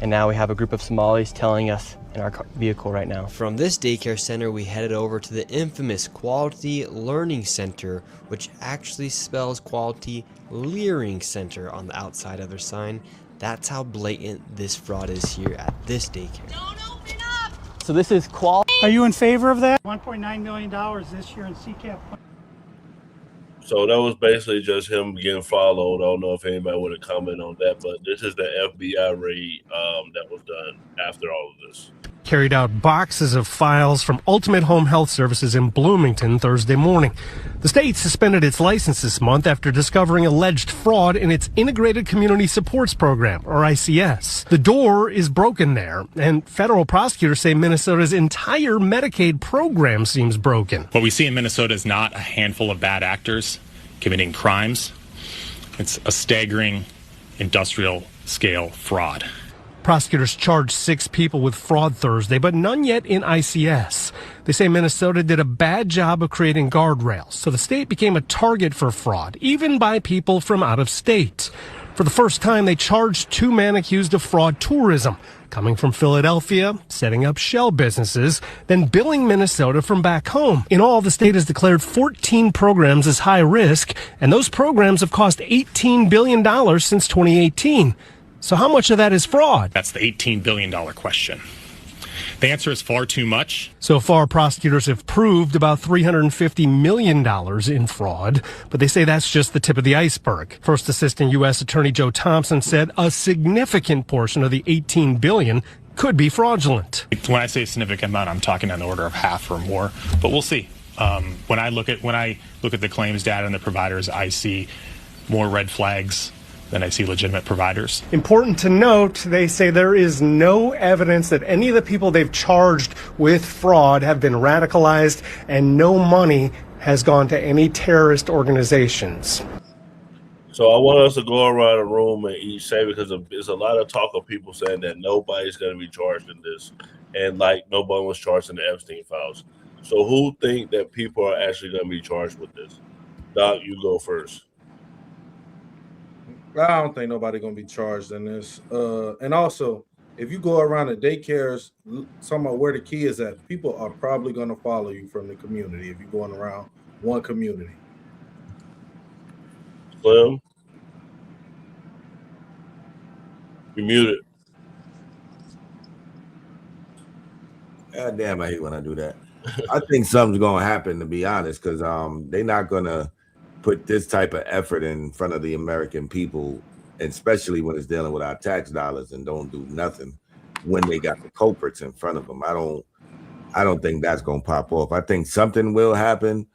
S17: And now we have a group of Somalis telling us in our vehicle right now.
S9: From this daycare center, we headed over to the infamous Quality Learning Center, which actually spells Quality Leering Center on the outside of their sign. That's how blatant this fraud is here at this daycare.
S6: Don't open up!
S17: So this is Quality.
S5: Are you in favor of that? $1.9 million this year in CCAP.
S3: So that was basically just him getting followed. I don't know if anybody would have commented on that, but this is the FBI raid that was done after all of this.
S14: Carried out boxes of files from Ultimate Home Health Services in Bloomington Thursday morning. The state suspended its license this month after discovering alleged fraud in its Integrated Community Supports Program, or ICS. The door is broken there, and federal prosecutors say Minnesota's entire Medicaid program seems broken.
S16: What we see in Minnesota is not a handful of bad actors committing crimes. It's a staggering industrial scale fraud.
S14: Prosecutors charged 6 people with fraud Thursday, but none yet in ICS. They say Minnesota did a bad job of creating guardrails, so the state became a target for fraud, even by people from out of state. For the first time, they charged 2 men accused of fraud tourism, coming from Philadelphia, setting up shell businesses, then billing Minnesota from back home. In all, the state has declared 14 programs as high risk, and those programs have cost $18 billion since 2018. So how much of that is fraud?
S16: That's the $18 billion question. The answer is far too much.
S14: So far, prosecutors have proved about $350 million in fraud, but they say that's just the tip of the iceberg. First Assistant U.S. Attorney Joe Thompson said a significant portion of the $18 billion could be fraudulent.
S16: When I say a significant amount, I'm talking on the order of half or more, but we'll see. When I look at the claims data and the providers, I see more red flags than I see legitimate providers.
S14: Important to note, they say there is no evidence that any of the people they've charged with fraud have been radicalized, and no money has gone to any terrorist organizations.
S3: So I want us to go around the room and each say, because there's a lot of talk of people saying that nobody's going to be charged in this, and like nobody was charged in the Epstein files. So who think that people are actually going to be charged with this? Doc, you go first.
S4: I don't think nobody gonna be charged in this. And also, if you go around the daycares, talking about where the key is at, people are probably going to follow you from the community if you're going around one community.
S3: Slim, you muted.
S21: God damn, I hate when I do that. I think something's gonna happen, to be honest, because they're not gonna put this type of effort in front of the American people, especially when it's dealing with our tax dollars, and don't do nothing when they got the culprits in front of them. I don't think that's gonna pop off. I think something will happen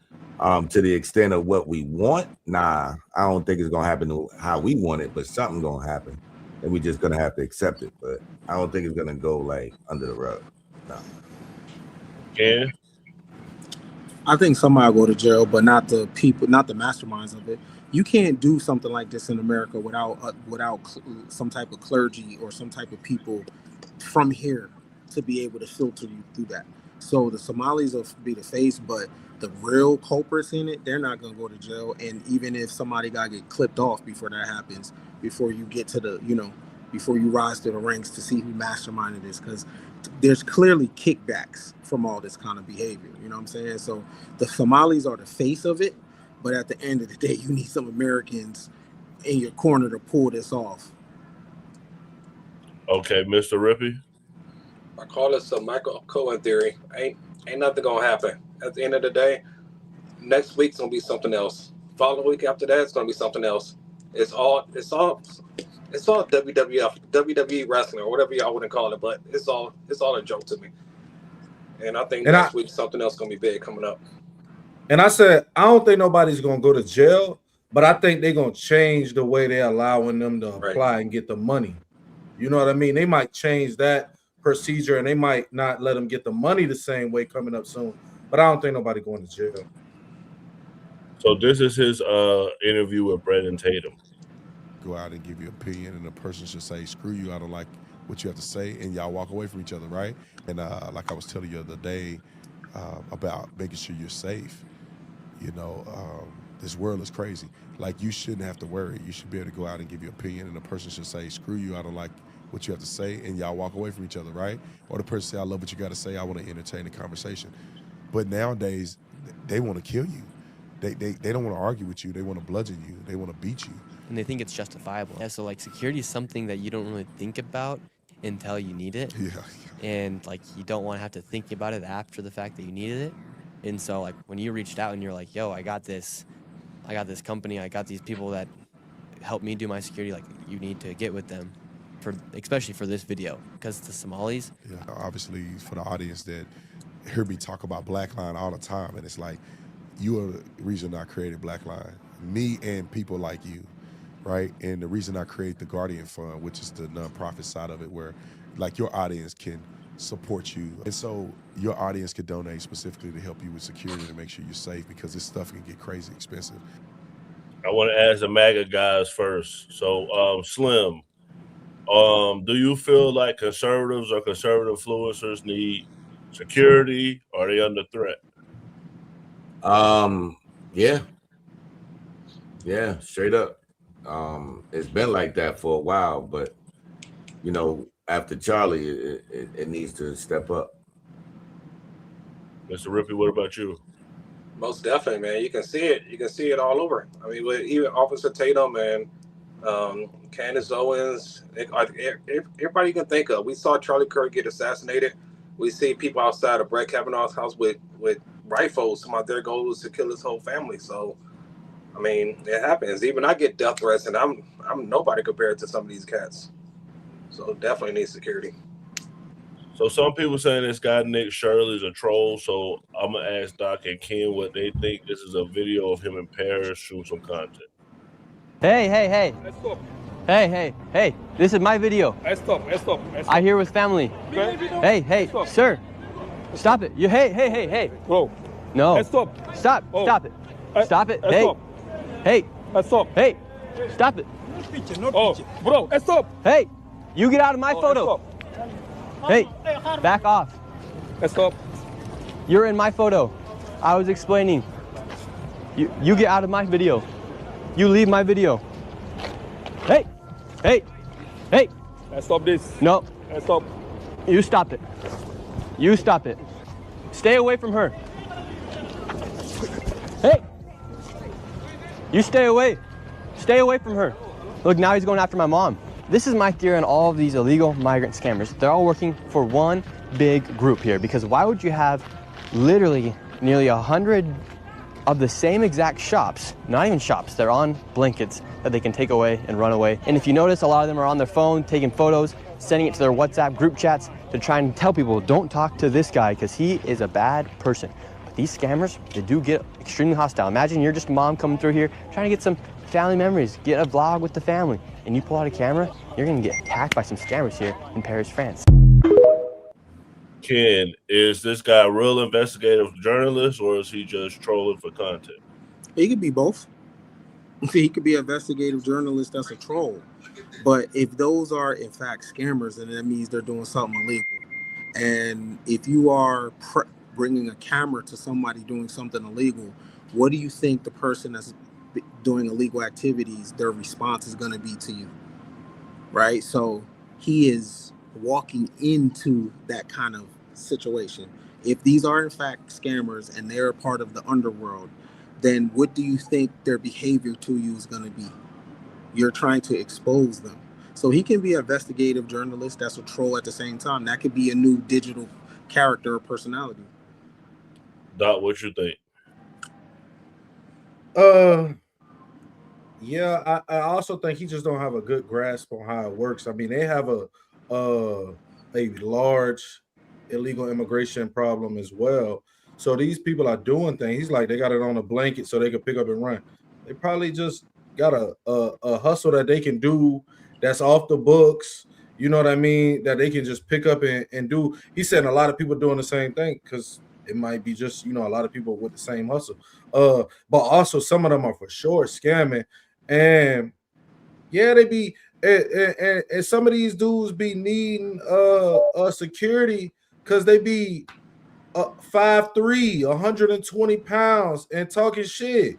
S21: to the extent of what we want. Nah, I don't think it's gonna happen how we want it, but something's gonna happen, and we're just gonna have to accept it. But I don't think it's gonna go like under the rug. No.
S3: Yeah.
S23: I think somebody will go to jail, but not the people, not the masterminds of it. You can't do something like this in America without some type of clergy or some type of people from here to be able to filter you through that. So the Somalis will be the face, but the real culprits in it, they're not going to go to jail. And even if somebody got to get clipped off before that happens, before you get to the, before you rise to the ranks to see who masterminded this, because there's clearly kickbacks from all this kind of behavior. You know what I'm saying? So the Somalis are the face of it, but at the end of the day, you need some Americans in your corner to pull this off.
S3: Okay, Mr. Rippey.
S22: I call this a Michael Cohen theory. Ain't nothing gonna happen. At the end of the day, next week's gonna be something else. Following week after that, it's gonna be something else. It's all WWF, WWE wrestling, or whatever y'all wouldn't call it, but it's all a joke to me. And I think next week something else gonna be big coming up.
S4: And I said, I don't think nobody's gonna go to jail, but I think they're gonna change the way they're allowing them to apply and get the money. You know what I mean? They might change that procedure, and they might not let them get the money the same way coming up soon. But I don't think nobody going to jail.
S3: So this is his interview with Brandon Tatum.
S7: Go out and give your opinion, and the person should say, screw you, I don't like what you have to say, and y'all walk away from each other, right? And like I was telling you the other day about making sure you're safe. This world is crazy. Like, you shouldn't have to worry. You should be able to go out and give your opinion, and the person should say, screw you, I don't like what you have to say, and y'all walk away from each other, right? Or the person say, I love what you got to say, I want to entertain the conversation. But nowadays, they want to kill you. They don't want to argue with you. They want to bludgeon you. They want to beat you.
S9: And they think it's justifiable. Yeah, so like security is something that you don't really think about until you need it.
S7: Yeah.
S9: And like you don't want to have to think about it after the fact that you needed it. And so like when you reached out and you're like, yo, I got this company, I got these people that help me do my security, like you need to get with them, especially for this video, because the Somalis.
S7: Yeah, obviously for the audience that hear me talk about Blackline all the time, and it's like, you are the reason I created Blackline, me and people like you, right? And the reason I create the Guardian Fund, which is the nonprofit side of it, where like your audience can support you. And so your audience could donate specifically to help you with security to make sure you're safe, because this stuff can get crazy expensive.
S3: I want to ask the MAGA guys first. So, Slim, do you feel like conservatives or conservative influencers need security? Or are they under threat?
S21: Yeah, straight up. It's been like that for a while, but after Charlie, it needs to step up.
S3: Mr. Rippey, what about you?
S22: Most definitely, man. You can see it. You can see it all over. I mean, with even Officer Tatum and Candace Owens, everybody you can think of. We saw Charlie Kirk get assassinated. We see people outside of Brett Kavanaugh's house with rifles. Some out there goes to kill his whole family. So, I mean, it happens. Even I get death threats, and I'm nobody compared to some of these cats. So definitely need security.
S3: So some people saying this guy Nick Shirley is a troll. So I'm gonna ask Doc and Ken what they think. This is a video of him in Paris shooting some content.
S17: Hey.
S22: Stop.
S17: Hey. This is my video.
S22: Stop.
S17: I here with family.
S22: Okay.
S17: Hey, sir. Stop it. Hey.
S22: Bro.
S17: No.
S22: Stop.
S17: Stop.
S22: Oh.
S17: Stop it. Stop it. Hey.
S22: Stop.
S17: Hey.
S22: Stop.
S17: Hey. Stop it.
S22: Oh, bro, stop.
S17: Hey. You get out of my photo. Hey. Back off.
S22: Stop.
S17: You're in my photo. I was explaining. You get out of my video. You leave my video. Hey.
S8: Stop this.
S17: No.
S8: Stop.
S17: You stop it. You stop it. Stay away from her. Hey! You stay away. Stay away from her. Look, now he's going after my mom. This is my theory on all of these illegal migrant scammers. They're all working for one big group here, because why would you have literally nearly 100 of the same exact shops, not even shops, they're on blankets that they can take away and run away. And if you notice, a lot of them are on their phone taking photos, sending it to their WhatsApp group chats to try and tell people, don't talk to this guy because he is a bad person. But these scammers, they do get extremely hostile. Imagine you're just a mom coming through here trying to get some family memories, get a vlog with the family, and you pull out a camera, you're gonna get attacked by some scammers here in Paris, France.
S3: Ken, is this guy a real investigative journalist, or is he just trolling for content?
S23: He could be both. He could be an investigative journalist that's a troll. But if those are, in fact, scammers, then that means they're doing something illegal. And if you are bringing a camera to somebody doing something illegal, what do you think the person that's doing illegal activities, their response is going to be to you? Right? So he is walking into that kind of situation. If these are, in fact, scammers and they're a part of the underworld, then what do you think their behavior to you is going to be? You're trying to expose them. So he can be an investigative journalist that's a troll at the same time. That could be a new digital character or personality.
S3: Doc, what you think?
S4: Yeah, I also think he just don't have a good grasp on how it works. I mean, they have a large illegal immigration problem as well. So these people are doing things. He's like, they got it on a blanket so they can pick up and run. They probably just got a hustle that they can do that's off the books. You know what I mean? That they can just pick up and do. He said a lot of people doing the same thing because it might be just, a lot of people with the same hustle. But also some of them are for sure scamming. And yeah, they be and some of these dudes be needing security because they be 5'3", 120 pounds and talking shit.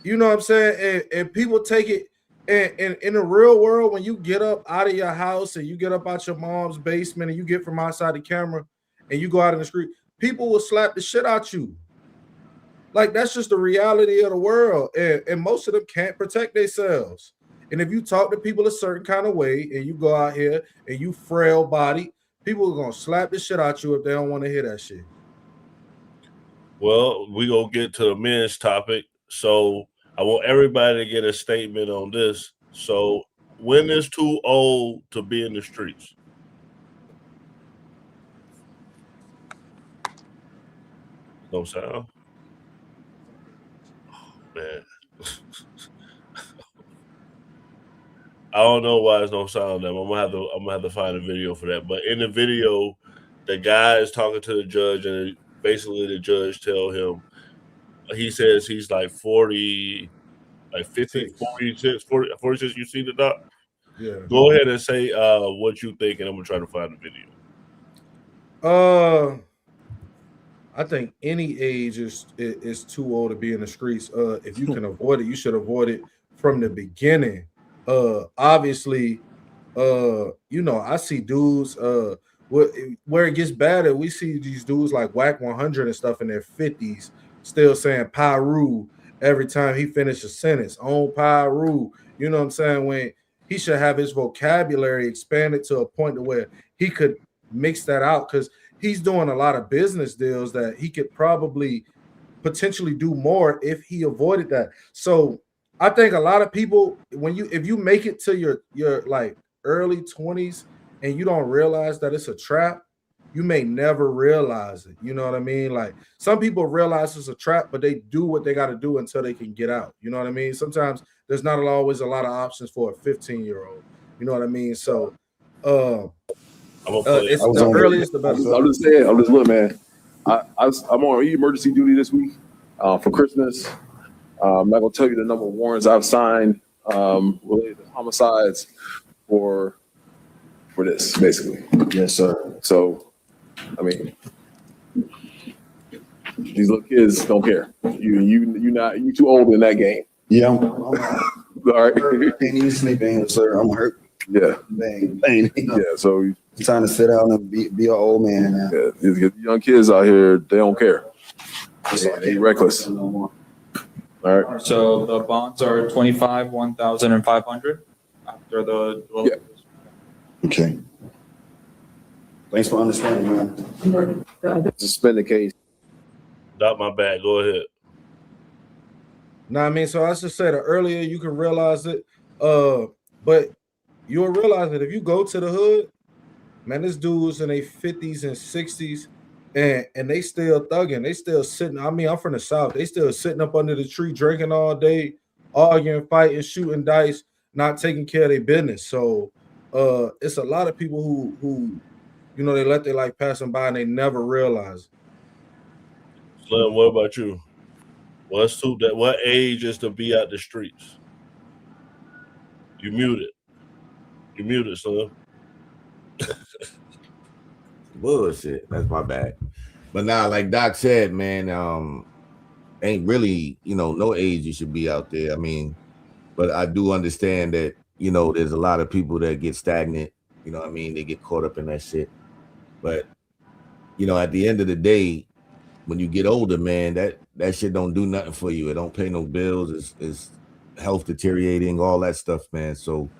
S4: You know what I'm saying? And people take it. And in the real world, when you get up out of your house and you get up out your mom's basement and you get from outside the camera and you go out in the street, people will slap the shit out you. Like, that's just the reality of the world. And most of them can't protect themselves. And if you talk to people a certain kind of way and you go out here and you frail body, people are going to slap the shit out you if they don't want to hear that shit.
S3: Well, we going to get to the men's topic. So I want everybody to get a statement on this. So when is too old to be in the streets? No sound? Oh, man. I don't know why there's no sound there. I'm gonna have to find a video for that. But in the video, the guy is talking to the judge, and basically the judge tell him, he says he's like 40, like 50, 46, 46. You see the doc?
S4: Yeah.
S3: Go ahead and say what you think, and I'm gonna try to find the video.
S4: I think any age is too old to be in the streets. If you can avoid it, you should avoid it from the beginning. Obviously, I see dudes where it gets better. We see these dudes like Whack 100 and stuff in their 50s still saying Pyru every time he finishes a sentence. On Pyru, you know what I'm saying? When he should have his vocabulary expanded to a point to where he could mix that out, because he's doing a lot of business deals that he could probably potentially do more if he avoided that. So I think a lot of people, if you make it to your like early 20s and you don't realize that it's a trap, you may never realize it. You know what I mean? Like, some people realize it's a trap, but they do what they got to do until they can get out. You know what I mean? Sometimes there's not always a lot of options for a 15-year-old. You know what I mean? So it's the earliest the better.
S10: I'm just saying, look, man. I'm on emergency duty this week for Christmas. I'm not gonna tell you the number of warrants I've signed related to homicides for this, basically. Yes, sir. So, I mean, these little kids don't care. You too old in that game.
S18: Yeah.
S10: All right.
S18: Can't even sleep in here, sir. I'm hurt.
S10: Yeah.
S8: Bang.
S10: Yeah. So
S8: I'm trying to sit down and be an old man now.
S10: yeah, these young kids out here, they don't care. They reckless.
S8: No
S10: All right.
S18: So the bonds are 25, 1,000, and 500 after the.
S10: Yeah.
S8: Okay. Thanks for understanding, man.
S10: Suspend the case.
S3: Not my bad. Go ahead.
S4: Nah, I mean, so I just said earlier you can realize it, but you'll realize that if you go to the hood, man, this dude's in their 50s and 60s, and they still thugging. They still sitting. I mean, I'm from the South. They still sitting up under the tree, drinking all day, arguing, fighting, shooting dice, not taking care of their business. So it's a lot of people who you know, they let their life pass them by and they never realize.
S3: Slim, what about you? What age is to be out the streets? You muted. You muted, Slim.
S21: Bullshit. That's my bad. But now, like Doc said, man, ain't really, no age you should be out there. I mean, but I do understand that, there's a lot of people that get stagnant. You know what I mean? They get caught up in that shit. But, at the end of the day, when you get older, man, that shit don't do nothing for you. It don't pay no bills. It's health deteriorating, all that stuff, man. So,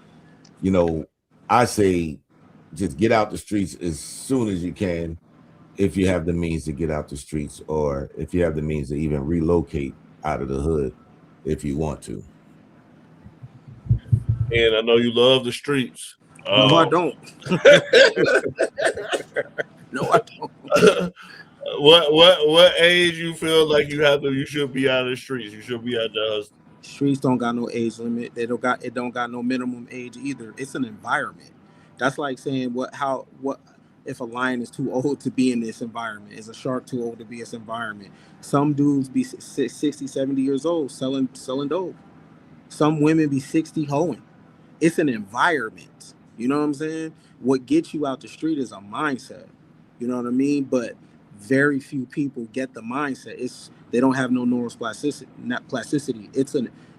S21: I say just get out the streets as soon as you can if you have the means to get out the streets, or if you have the means to even relocate out of the hood if you want to.
S3: And I know you love the streets.
S23: No, I don't. No, I don't.
S3: What age you feel like you should be out of the streets? You should be out the
S23: Streets don't got no age limit. It don't got no minimum age either. It's an environment. That's like saying what if a lion is too old to be in this environment? Is a shark too old to be in this environment? Some dudes be 60, 70 years old selling dope. Some women be 60 hoeing. It's an environment. You know what I'm saying? What gets you out the street is a mindset. You know what I mean? But very few people get the mindset. They don't have no neuroplasticity.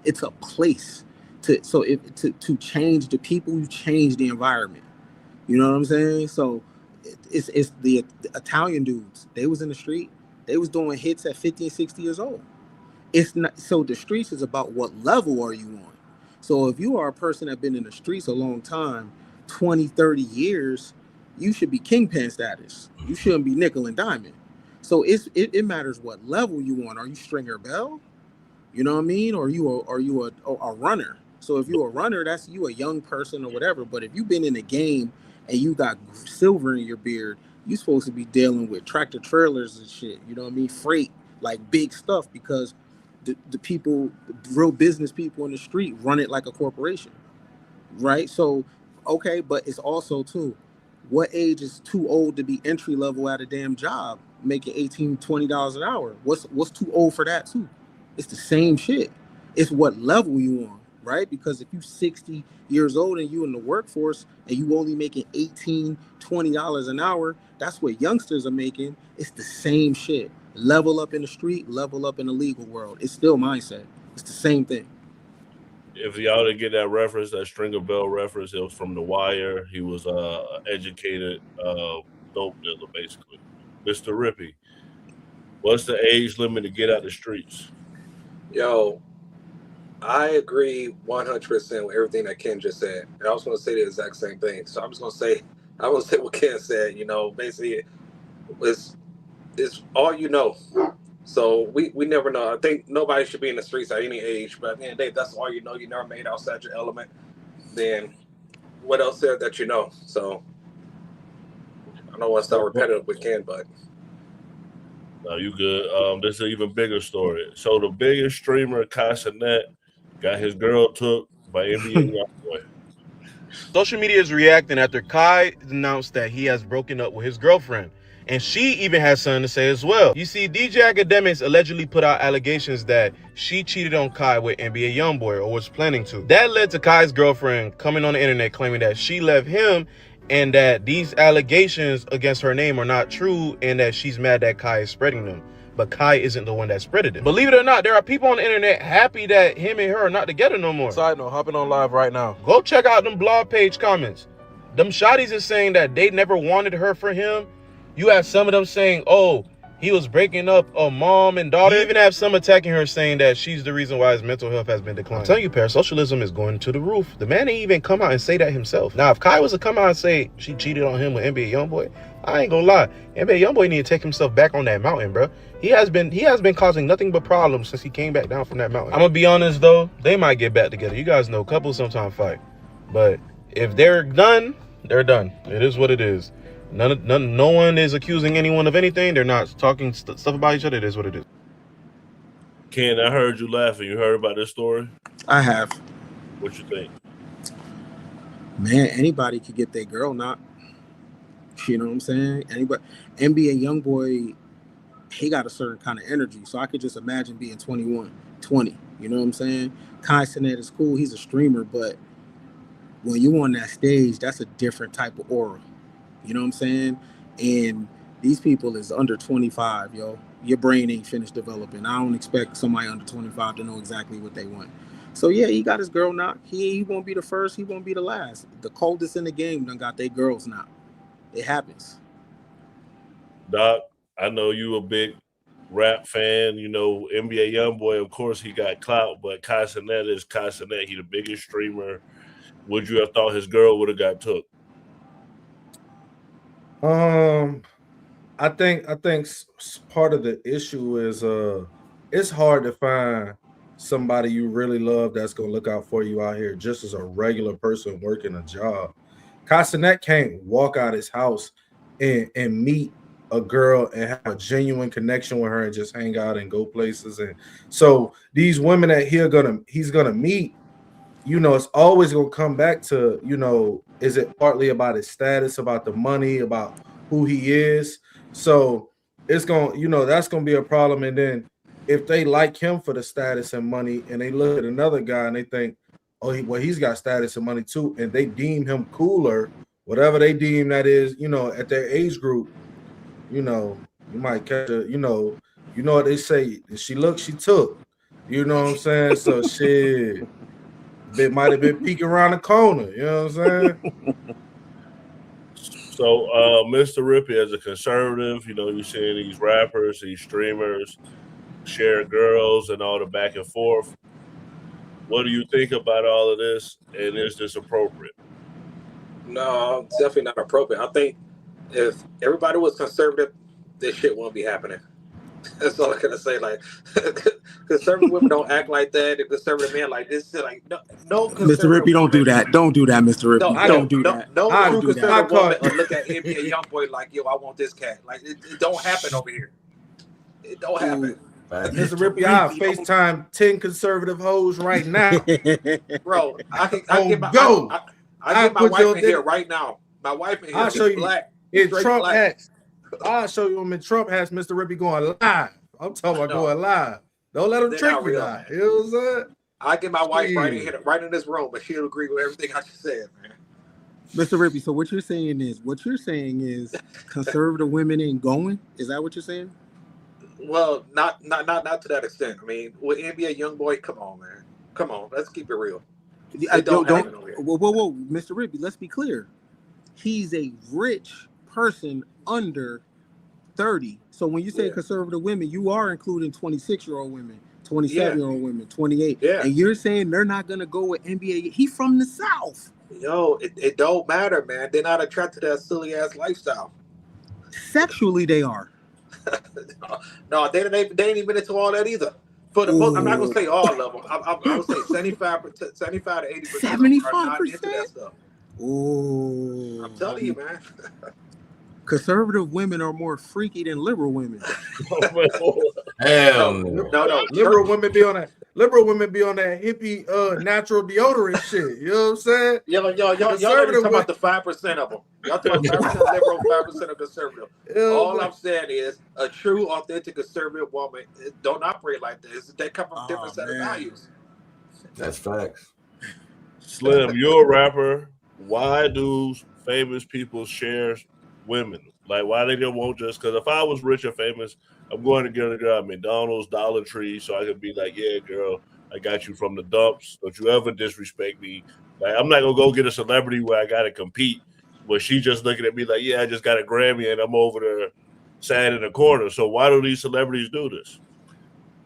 S23: It's a place to change the people. You change the environment. You know what I'm saying? So it's the Italian dudes. They was in the street. They was doing hits at 50 and 60 years old. It's not so. The streets is about what level are you on. So if you are a person that's been in the streets a long time, 20, 30 years, you should be kingpin status. You shouldn't be nickel and diamond. So it matters what level you want. Are you Stringer Bell? You know what I mean? Or are you a runner? So if you're a runner, that's you a young person or whatever. But if you've been in the game and you got silver in your beard, you're supposed to be dealing with tractor trailers and shit. You know what I mean? Freight, like big stuff, because the people, real business people in the street run it like a corporation, right? So, okay, but it's also too, what age is too old to be entry level at a damn job, making $18, $20 an hour? What's too old for that too? It's the same shit. It's what level you on, right? Because if you 60 years old and you in the workforce and you only making $18, $20 an hour, that's what youngsters are making. It's the same shit. Level up in the street, level up in the legal world. It's still mindset. It's the same thing.
S3: If y'all didn't get that reference, that Stringer Bell reference, it was from The Wire. He was an educated dope dealer, basically. Mr. Rippy, what's the age limit to get out the streets?
S22: Yo, I agree 100% with everything that Ken just said. And I was going to say the exact same thing. So I'm just going to say, what Ken said. Basically, it's all you know. So we never know. I think nobody should be in the streets at any age, but at the end of the day, that's all you know. You never made outside your element. Then what else there that you know? So I don't want to start repetitive with Ken, but
S3: No, you good. This is an even bigger story. So the biggest streamer, Casanet, got his girl took by NBA YoungBoy.
S19: Social media is reacting after Kai announced that he has broken up with his girlfriend. And she even has something to say as well. You see, DJ Academics allegedly put out allegations that she cheated on Kai with NBA YoungBoy, or was planning to. That led to Kai's girlfriend coming on the internet claiming that she left him and that these allegations against her name are not true and that she's mad that Kai is spreading them. but Kai isn't the one that spreaded it. Believe it or not, there are people on the internet happy that him and her are not together no more. Side note, hopping on live right now. Go check out them blog page comments. Them shotties is saying that they never wanted her for him. You have some of them saying, oh, he was breaking up a mom and daughter. You even have some attacking her saying that she's the reason why his mental health has been declining. I'm telling you, parasocialism is going to the roof. The man didn't even come out and say that himself. Now, if Kai was to come out and say she cheated on him with NBA Youngboy, I ain't gonna lie. NBA Youngboy need to take himself back on that mountain, bro. He has been causing nothing but problems since he came back down from that mountain. I'm gonna be honest though, they might get back together. You guys know couples sometimes fight. But if they're done, they're done. It is what it is. No one is accusing anyone of anything. They're not talking stuff about each other. It is what it is.
S3: Ken, I heard you laughing. You heard about this story?
S23: I have.
S3: What you think?
S23: Man, anybody could get their girl knocked. You know what I'm saying? Anybody. NBA Youngboy, he got a certain kind of energy. So I could just imagine being 21, 20. You know what I'm saying? Kai Cenat is cool. He's a streamer. But when you on that stage, that's a different type of aura. You know what I'm saying? And these people is under 25, yo. Your brain ain't finished developing. I don't expect somebody under 25 to know exactly what they want. So yeah, he got his girl knocked. He won't be the first. He won't be the last. The coldest in the game done got their girls knocked. It happens.
S3: Doc, I know you a big rap fan. You know, NBA Youngboy, of course, he got clout, but Kai Cenat is Kai Cenat. He the biggest streamer. Would you have thought his girl would have got took?
S4: I think part of the issue is it's hard to find somebody you really love that's gonna look out for you out here just as a regular person working a job. Kai Cenat can't walk out his house and meet a girl and have a genuine connection with her and just hang out and go places. And so these women that he's gonna meet, you know, it's always gonna come back to, you know, is it partly about his status, about the money, about who he is? So it's gonna, you know, that's gonna be a problem. And then if they like him for the status and money, and they look at another guy and they think, oh, he's got status and money too, and they deem him cooler, whatever they deem that is, you know, at their age group, you know, you might catch a, you know what they say, she looked, she took. You know what I'm saying? So shit. It might have been peeking around the corner, you know what I'm saying?
S3: So, Mr. Rippey, as a conservative, you know, you're seeing these rappers, these streamers share girls and all the back and forth. What do you think about all of this? And is this appropriate?
S22: No, it's definitely not appropriate. I think if everybody was conservative, this shit won't be happening. That's all I'm gonna say. Like, conservative women don't act like that. And conservative men like this. Like, no.
S23: Mr. Rippey, don't do that. Don't do that, Mr. Rippey. Don't do that.
S22: No true conservative woman will look at NBA Youngboy like, yo, I want this cat. Like, it don't happen over here. It don't happen.
S4: Mr. Rippey, I'll FaceTime 10 conservative hoes right now.
S22: Bro, I get my wife in here right now. My wife in here is black.
S4: In Trump hats. I'll show you them in Trump hats, Mr. Rippey going live. I'm talking about going live. Don't let them trick you now. You know what I'm saying?
S22: I get my wife right in this room, but she'll agree with everything I just said, man.
S23: Mr. Rippey, so what you're saying is conservative women ain't going? Is that what you're saying?
S22: Well, not to that extent. I mean, with NBA Youngboy, come on, man. Come on, let's keep it real.
S23: Whoa, Mr. Rippey, let's be clear. He's a rich person under 30. So when you say conservative women, you are including 26-year-old women, 27-year-old women, 28. Yeah. And you're saying they're not going to go with NBA. He's from the South.
S22: Yo, it don't matter, man. They're not attracted to that silly-ass lifestyle.
S23: Sexually, they are.
S22: No, they ain't even into all that either. For the most, I'm not going to say all of them. I would say 75 to 80%.
S23: 75%?
S22: Are not into that stuff.
S23: Ooh.
S22: I'm telling you, man.
S23: Conservative women are more freaky than liberal women.
S21: Hell
S22: no.
S4: Liberal women be on that hippie natural deodorant shit. You know what I'm saying?
S22: Y'all talking about the 5% of them. Y'all talking about 5% liberal, 5% of conservative. All I'm saying is a true, authentic conservative woman don't operate like this. They come from different set of values.
S21: That's facts.
S3: Slim, you're a rapper. Why do famous people share women? Like, why they don't want just because if I was rich or famous, I'm going to get a girl at McDonald's, Dollar Tree, so I could be like, yeah, girl, I got you from the dumps. Don't you ever disrespect me. Like, I'm not going to go get a celebrity where I got to compete, where she just looking at me like, yeah, I just got a Grammy and I'm over there sad in the corner. So why do these celebrities do this?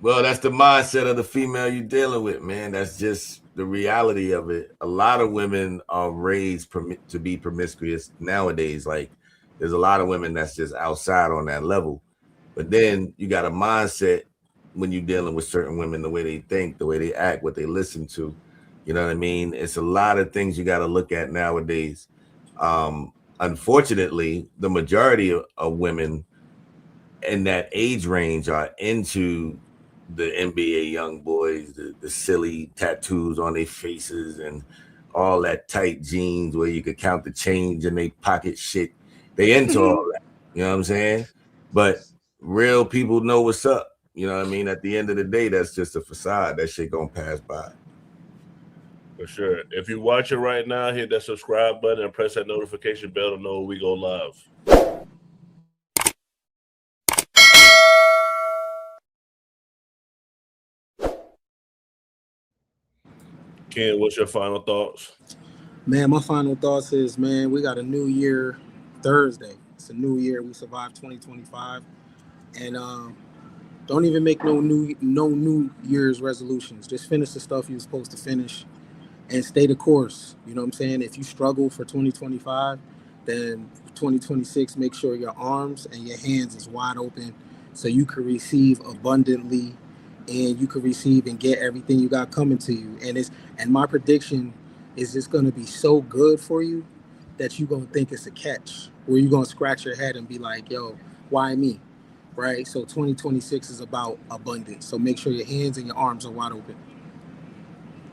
S21: Well, that's the mindset of the female you're dealing with, man. That's just the reality of it. A lot of women are raised to be promiscuous nowadays. Like, there's a lot of women that's just outside on that level. But then you got a mindset when you're dealing with certain women, the way they think, the way they act, what they listen to. You know what I mean? It's a lot of things you got to look at nowadays. Unfortunately, the majority of women in that age range are into the NBA young boys, the silly tattoos on their faces and all that tight jeans where you could count the change in their pocket shit. They into all that. You know what I'm saying? But real people know what's up. You know what I mean? At the end of the day, that's just a facade. That shit gonna pass by.
S3: For sure. If you watch it right now, hit that subscribe button and press that notification bell to know when we go live. Ken, what's your final thoughts?
S23: Man, my final thoughts is, man, we got a new year Thursday. It's a new year. We survived 2025. And don't even make no new year's resolutions. Just finish the stuff you're supposed to finish and stay the course. You know what I'm saying? If you struggle for 2025, then 2026, make sure your arms and your hands is wide open so you can receive abundantly and you can receive and get everything you got coming to you. And my prediction is it's going to be so good for you that you're going to think it's a catch, where you're going to scratch your head and be like, yo, why me? Right? So 2026 is about abundance. So make sure your hands and your arms are wide open.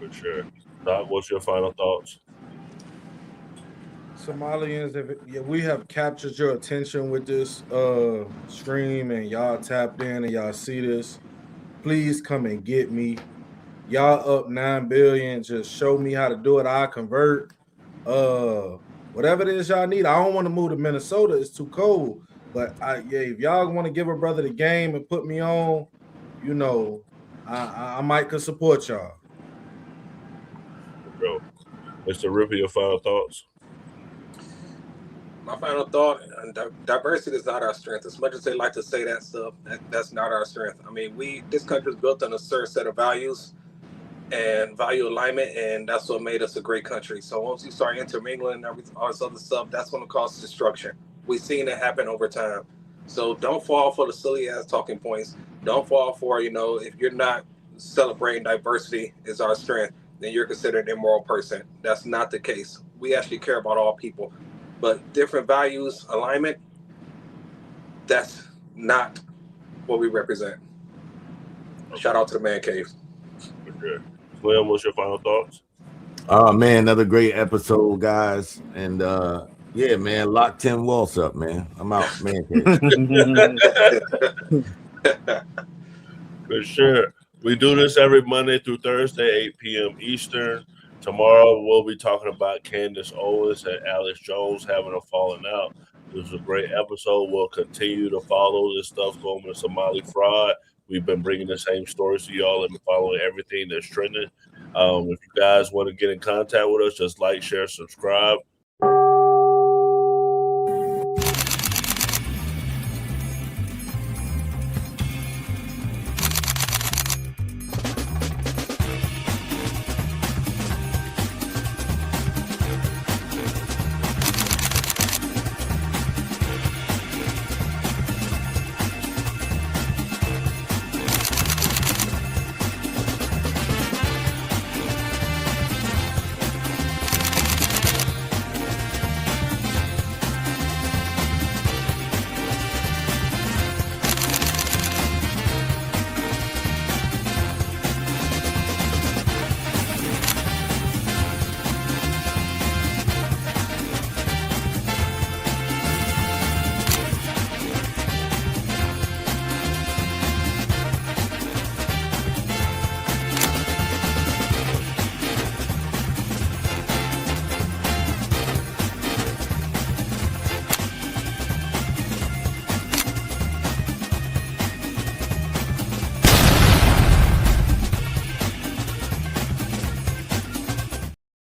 S3: For sure. Doc, what's your final thoughts?
S4: Somalians, if we have captured your attention with this stream and y'all tapped in and y'all see this, please come and get me. Y'all up 9 billion. Just show me how to do it. I convert. Whatever it is y'all need. I don't want to move to Minnesota. It's too cold. But if y'all want to give a brother the game and put me on, you know, I might could support y'all.
S3: Bro, Mr. Ripper, your final thoughts?
S22: My final thought: diversity is not our strength. As much as they like to say that stuff, that's not our strength. I mean, this country is built on a certain set of values and value alignment, and that's what made us a great country. So once you start intermingling and all this other stuff, that's going to cause destruction. We've seen it happen over time. So don't fall for the silly ass talking points. Don't fall for, if you're not celebrating diversity is our strength, then you're considered an immoral person. That's not the case. We actually care about all people. But different values, alignment, that's not what we represent. Shout out to the man cave.
S3: Okay. Slim, what's your final thoughts?
S21: Oh man, another great episode, guys. And yeah, man, lock 10 walls up, man. I'm out, man cave.
S3: For sure. We do this every Monday through Thursday, 8 p.m. Eastern. Tomorrow, we'll be talking about Candace Owens and Alex Jones having a falling out. This is a great episode. We'll continue to follow this stuff going with Somali fraud. We've been bringing the same stories to y'all and following everything that's trending. If you guys want to get in contact with us, just like, share, subscribe.